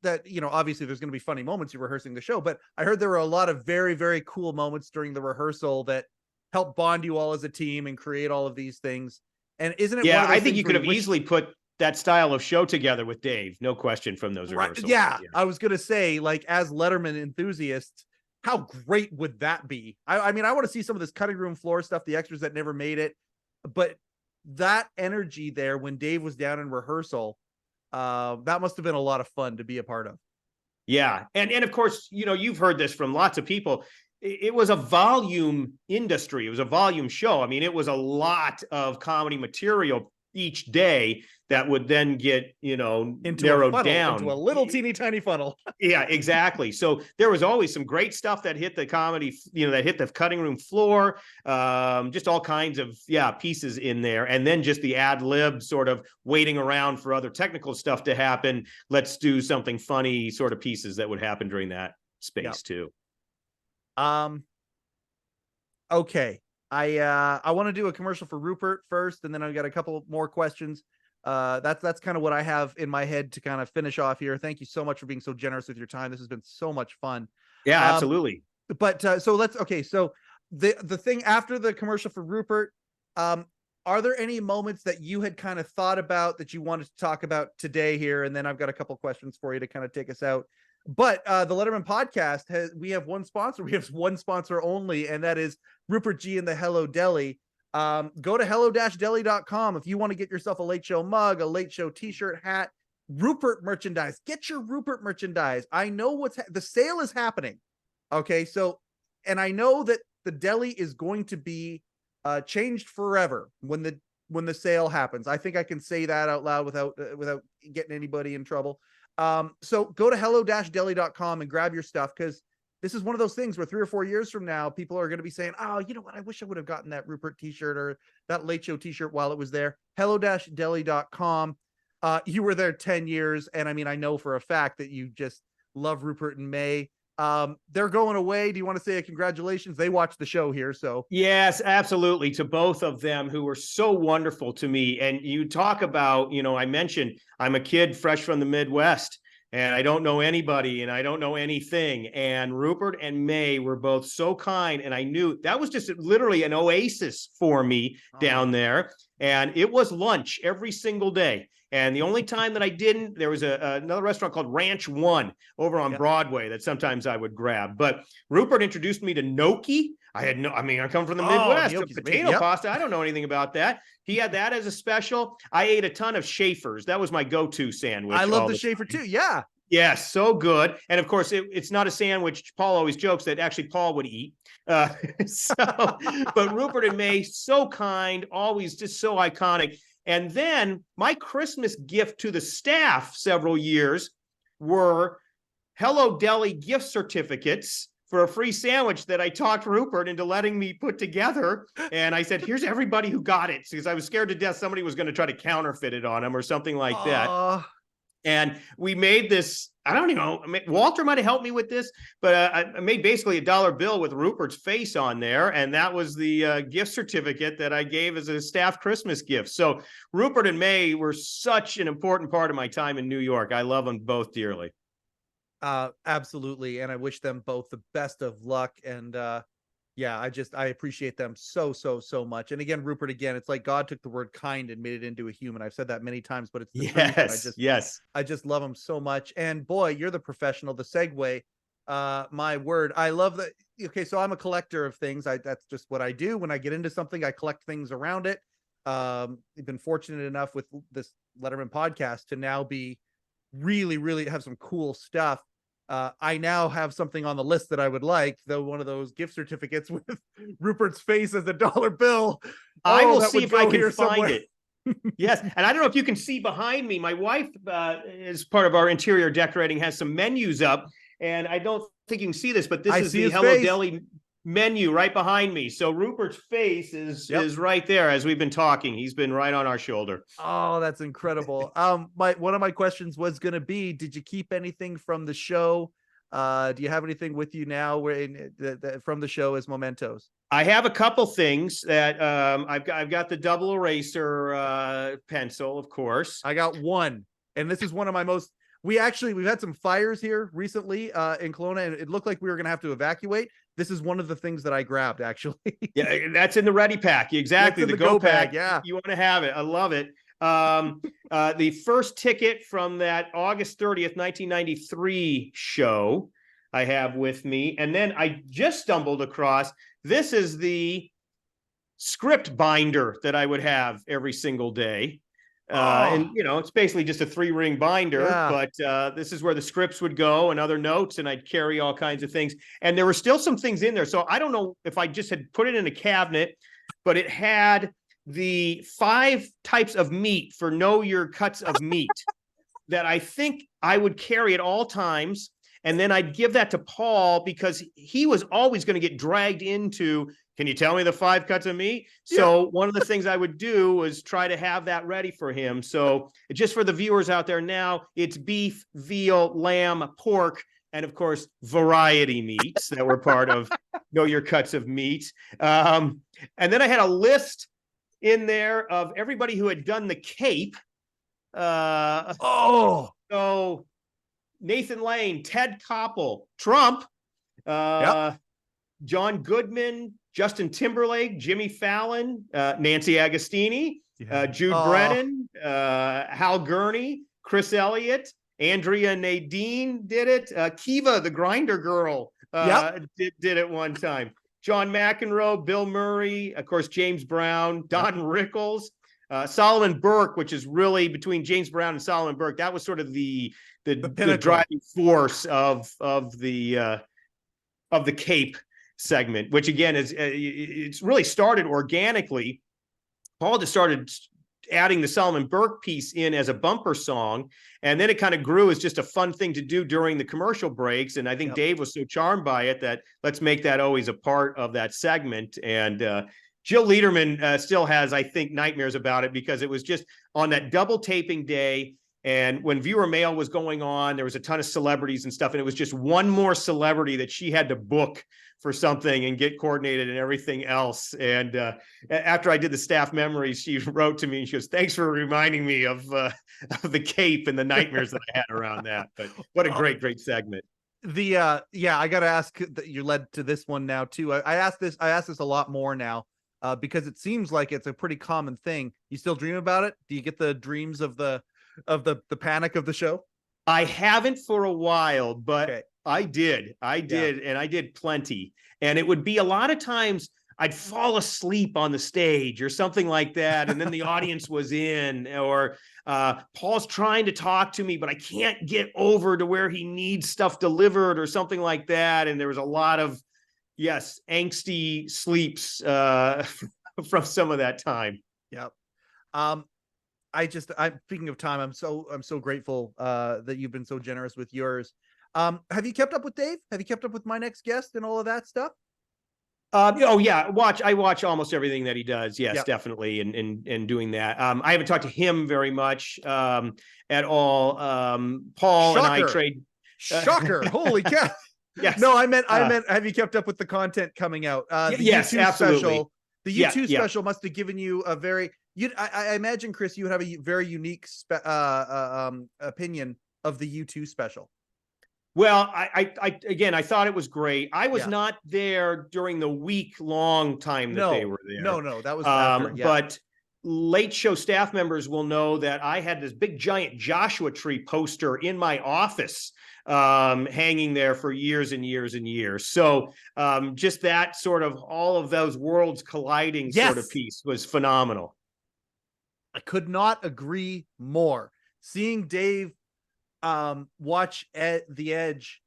obviously there's going to be funny moments you're rehearsing the show, but I heard there were a lot of very, very cool moments during the rehearsal that help bond you all as a team and create all of these things. And isn't it? Yeah, I think you could have easily put that style of show together with Dave, no question, from those rehearsals. Yeah, I was gonna say, like, as Letterman enthusiasts, how great would that be? I mean, I want to see some of this cutting room floor stuff, the extras that never made it, but that energy there when Dave was down in rehearsal, that must have been a lot of fun to be a part of. Yeah, and of course, you've heard this from lots of people. It was a volume industry. It was a volume show. I mean, it was a lot of comedy material each day that would then get, narrowed down into a little teeny tiny funnel. Yeah, exactly. So there was always some great stuff that hit the comedy, that hit the cutting room floor, just all kinds of, pieces in there. And then just the ad lib sort of waiting around for other technical stuff to happen. Let's do something funny sort of pieces that would happen during that space too. Okay. I want to do a commercial for Rupert first, and then I've got a couple more questions. That's kind of what I have in my head to kind of finish off here. Thank you so much for being so generous with your time. This has been so much fun. Yeah, absolutely. But so the thing after the commercial for Rupert, are there any moments that you had kind of thought about that you wanted to talk about today here? And then I've got a couple questions for you to kind of take us out. But the Letterman podcast we have one sponsor. We have one sponsor only, and that is Rupert G and the Hello Deli. Go to hello-deli.com if you want to get yourself a Late Show mug, a Late Show t-shirt, hat, Rupert merchandise. Get your Rupert merchandise. I know the sale is happening. Okay, so, and I know that the deli is going to be changed forever when the sale happens. I think I can say that out loud without getting anybody in trouble. So go to hello-deli.com and grab your stuff, because this is one of those things where 3 or 4 years from now, people are going to be saying, oh, you know what? I wish I would have gotten that Rupert t-shirt or that Late Show t-shirt while it was there. hello-deli.com. You were there 10 years. And I mean, I know for a fact that you just love Rupert and May. They're going away. Do you want to say a congratulations? They watched the show here. So yes, absolutely. To both of them who were so wonderful to me. And you talk about, I mentioned I'm a kid fresh from the Midwest and I don't know anybody and I don't know anything. And Rupert and May were both so kind. And I knew that was just literally an oasis for me down there. And it was lunch every single day. And the only time that I didn't, there was another restaurant called Ranch One over on Broadway that sometimes I would grab. But Rupert introduced me to gnocchi. I come from the Midwest. Potato pasta. I don't know anything about that. He had that as a special. I ate a ton of Schaefer's. That was my go-to sandwich. I love the Schaefer too. Yeah. Yes, so good. And of course, it's not a sandwich. Paul always jokes that actually Paul would eat. But Rupert and May, so kind, always just so iconic. And then my Christmas gift to the staff several years were Hello Deli gift certificates for a free sandwich that I talked Rupert into letting me put together. And I said, here's everybody who got it, because I was scared to death somebody was going to try to counterfeit it on him or something like that. And we made this, I don't know, Walter might have helped me with this, but I made basically a dollar bill with Rupert's face on there. And that was the gift certificate that I gave as a staff Christmas gift. So Rupert and May were such an important part of my time in New York. I love them both dearly. Absolutely. And I wish them both the best of luck. And Yeah, I appreciate them so much. And again, Rupert, again, it's like God took the word kind and made it into a human. I've said that many times, but it's the truth. And Yes. I just love him so much. And boy, you're the professional, the segue. My word. I love that. Okay, so I'm a collector of things. That's just what I do. When I get into something, I collect things around it. I've been fortunate enough with this Letterman podcast to now be really have some cool stuff. I now have something on the list that I would like, though, one of those gift certificates with Rupert's face as a dollar bill. I will that see would if go I can here find somewhere. it. Yes. And I don't know if you can see behind me. My wife, as part of our interior decorating, has some menus up. And I don't think you can see this, but this I is see the his Hello face. Deli menu right behind me. So Rupert's face is right there as we've been talking. He's been right on our shoulder. Oh, that's incredible. One of my questions was going to be, did you keep anything from the show? Do you have anything with you now from the show as mementos? I have a couple things that I've got the double eraser pencil, of course. I got one, and this is one of my most. We've had some fires here recently in Kelowna, and it looked like we were going to have to evacuate. This is one of the things that I grabbed, actually. Yeah, that's in the ready pack. Exactly. That's in the go pack. Yeah. You want to have it. I love it. The first ticket from that August 30th, 1993 show I have with me. And then I just stumbled across, this is the script binder that I would have every single day. And it's basically just a 3-ring binder, but this is where the scripts would go and other notes, and I'd carry all kinds of things. And there were still some things in there. So I don't know if I just had put it in a cabinet, but it had the 5 types of meat for know your cuts of meat that I think I would carry at all times. And then I'd give that to Paul because he was always going to get dragged into, can you tell me the 5 cuts of meat? So one of the things I would do was try to have that ready for him. So just for the viewers out there now, it's beef, veal, lamb, pork, and of course, variety meats that were part of Know Your Cuts of Meat. And then I had a list in there of everybody who had done the Cape. So Nathan Lane, Ted Koppel, Trump, John Goodman, Justin Timberlake, Jimmy Fallon, Nancy Agostini, Jude Brennan, Hal Gurney, Chris Elliott, Andrea Nadine did it. Kiva, the Grinder Girl, did it one time. John McEnroe, Bill Murray, of course, James Brown, Don Rickles, Solomon Burke, which is really between James Brown and Solomon Burke. That was sort of the driving force of the Cape segment, which again is it's really started organically. Paul just started adding the Solomon Burke piece in as a bumper song, and then it kind of grew as just a fun thing to do during the commercial breaks. And I think Dave was so charmed by it that let's make that always a part of that segment. And Jill Lederman still has, I think, nightmares about it because it was just on that double taping day. And when viewer mail was going on, there was a ton of celebrities and stuff. And it was just one more celebrity that she had to book for something and get coordinated and everything else. And after I did the staff memories, she wrote to me and she goes, thanks for reminding me of the Cape and the nightmares that I had around that. But what a great segment. I got to ask that you led to this one now too. I asked this a lot more now because it seems like it's a pretty common thing. You still dream about it? Do you get the dreams of the panic of the show? I haven't for a while, but okay. I did, and I did plenty. And it would be a lot of times I'd fall asleep on the stage or something like that. And then the audience was in, or Paul's trying to talk to me, but I can't get over to where he needs stuff delivered or something like that. And there was a lot of, angsty sleeps from some of that time. Yep. I'm speaking of time, I'm so grateful that you've been so generous with yours. Have you kept up with Dave? Have you kept up with my next guest and all of that stuff? I watch almost everything that he does. Yes, definitely. And doing that. I haven't talked to him very much at all. Paul Shocker. and I trade. Shocker. Holy cow. Yes. No, I meant, have you kept up with the content coming out? Yes, YouTube absolutely. Special, the YouTube special must have given you a very, I imagine, Chris, you would have a very unique opinion of the U2 special. Well, again, I thought it was great. I was Yeah. not there during the week-long time that they were there. No, that was after. Yeah. But late show staff members will know that I had this big giant Joshua tree poster in my office, hanging there for years and years and years. So just that sort of all of those worlds colliding sort of piece was phenomenal. I could not agree more. Seeing Dave watch The Edge,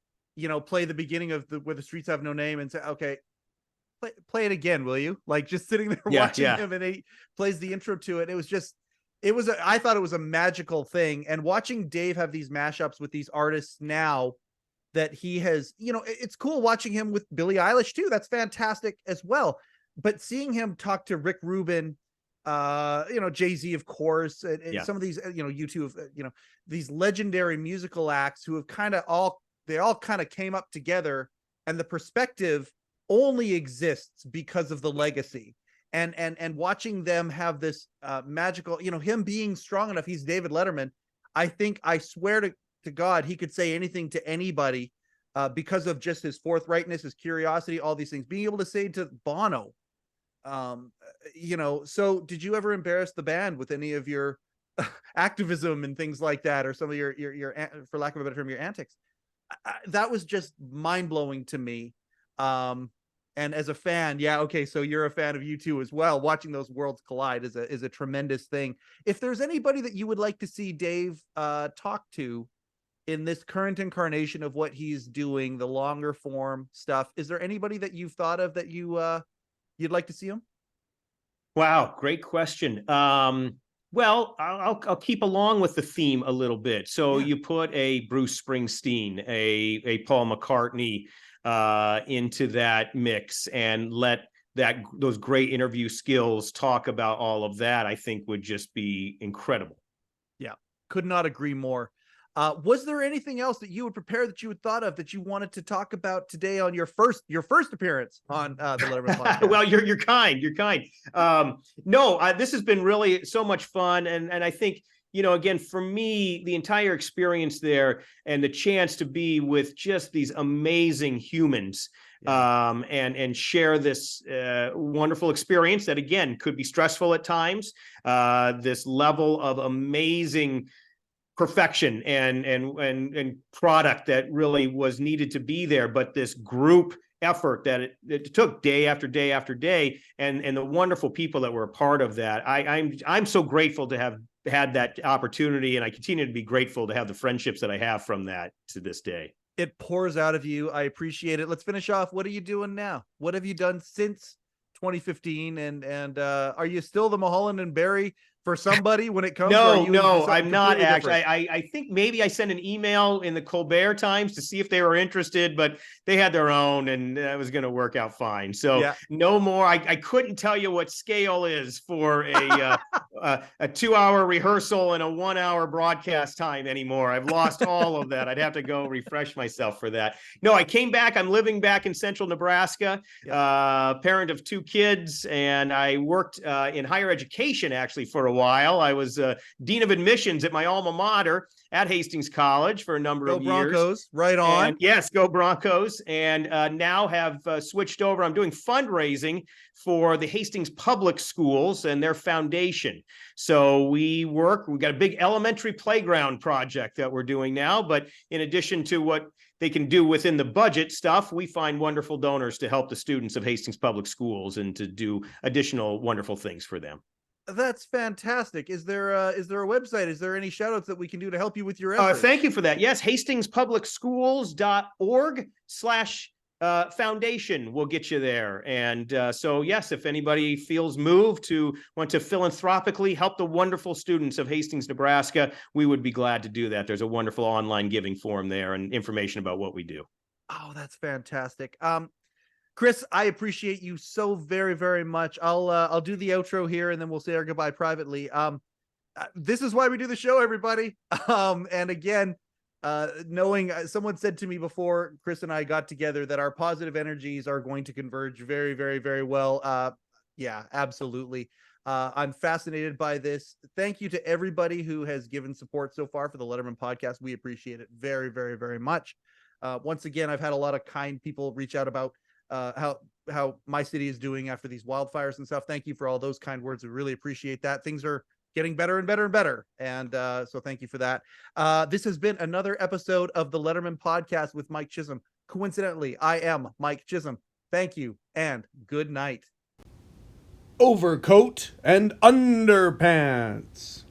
play the beginning of where the streets have no name and say, okay, play it again, will you? Like just sitting there watching him, and he plays the intro to it. I thought it was a magical thing. And watching Dave have these mashups with these artists now that he has, it's cool watching him with Billie Eilish too. That's fantastic as well. But seeing him talk to Rick Rubin, Jay-Z, of course, and some of these, U2, these legendary musical acts who have all kind of came up together, and the perspective only exists because of the legacy. And watching them have this magical, him being strong enough, he's David Letterman. I swear to God, he could say anything to anybody because of just his forthrightness, his curiosity, all these things. Being able to say to Bono, so did you ever embarrass the band with any of your activism and things like that, or some of your for lack of a better term, your antics? That was just mind-blowing to me. And as a fan, so you're a fan of U2 as well. Watching those worlds collide is a tremendous thing. If there's anybody that you would like to see Dave talk to in this current incarnation of what he's doing, the longer form stuff, is there anybody that you've thought of that you'd like to see him? Wow, great question. Well, I'll keep along with the theme a little bit. So you put a Bruce Springsteen, a Paul McCartney into that mix, and let those great interview skills talk about all of that, I think would just be incredible. Yeah, could not agree more. Was there anything else that you would prepare that you had thought of that you wanted to talk about today on your first appearance on the Letterman podcast? Well, you're kind. You're kind. No, this has been really so much fun, and I think, again, for me, the entire experience there and the chance to be with just these amazing humans, and share this wonderful experience that, again, could be stressful at times. This level of amazing perfection and product that really was needed to be there, but this group effort that it took day after day after day, and the wonderful people that were a part of that. I'm so grateful to have had that opportunity, and I continue to be grateful to have the friendships that I have from that to this day. It pours out of you. I appreciate it. Let's finish off. What are you doing now? What have you done since 2015? And are you still the Mulholland and Barry for somebody when it comes? No, I'm not actually. I think maybe I sent an email in the Colbert Times to see if they were interested, but they had their own, and that was going to work out fine. So no more. I couldn't tell you what scale is for a 2-hour rehearsal and a 1-hour broadcast time anymore. I've lost all of that. I'd have to go refresh myself for that. No, I came back. I'm living back in central Nebraska, parent of 2 kids, and I worked in higher education actually for a while. I was dean of admissions at my alma mater at Hastings College for a number of years. Go Broncos, right on. And yes, go Broncos. And now have switched over. I'm doing fundraising for the Hastings Public Schools and their foundation. So we've got a big elementary playground project that we're doing now. But in addition to what they can do within the budget stuff, we find wonderful donors to help the students of Hastings Public Schools and to do additional wonderful things for them. That's fantastic. Is there a website? Is there any shout outs that we can do to help you with your efforts? Thank you for that. Yes, hastingspublicschools.org/foundation will get you there. And so, yes, if anybody feels moved to want to philanthropically help the wonderful students of Hastings, Nebraska, we would be glad to do that. There's a wonderful online giving form there and information about what we do. Oh, that's fantastic. Chris, I appreciate you so very, very much. I'll do the outro here, and then we'll say our goodbye privately. This is why we do the show, everybody. And again, knowing someone said to me before Chris and I got together that our positive energies are going to converge very, very, very well. Yeah, absolutely. I'm fascinated by this. Thank you to everybody who has given support so far for the Letterman podcast. We appreciate it very, very, very much. Once again, I've had a lot of kind people reach out about how my city is doing after these wildfires and stuff. Thank you for all those kind words. We really appreciate that. Things are getting better and better and better. And so thank you for that. This has been another episode of the Letterman Podcast with Mike Chisholm. Coincidentally, I am Mike Chisholm. Thank you and good night. Overcoat and underpants.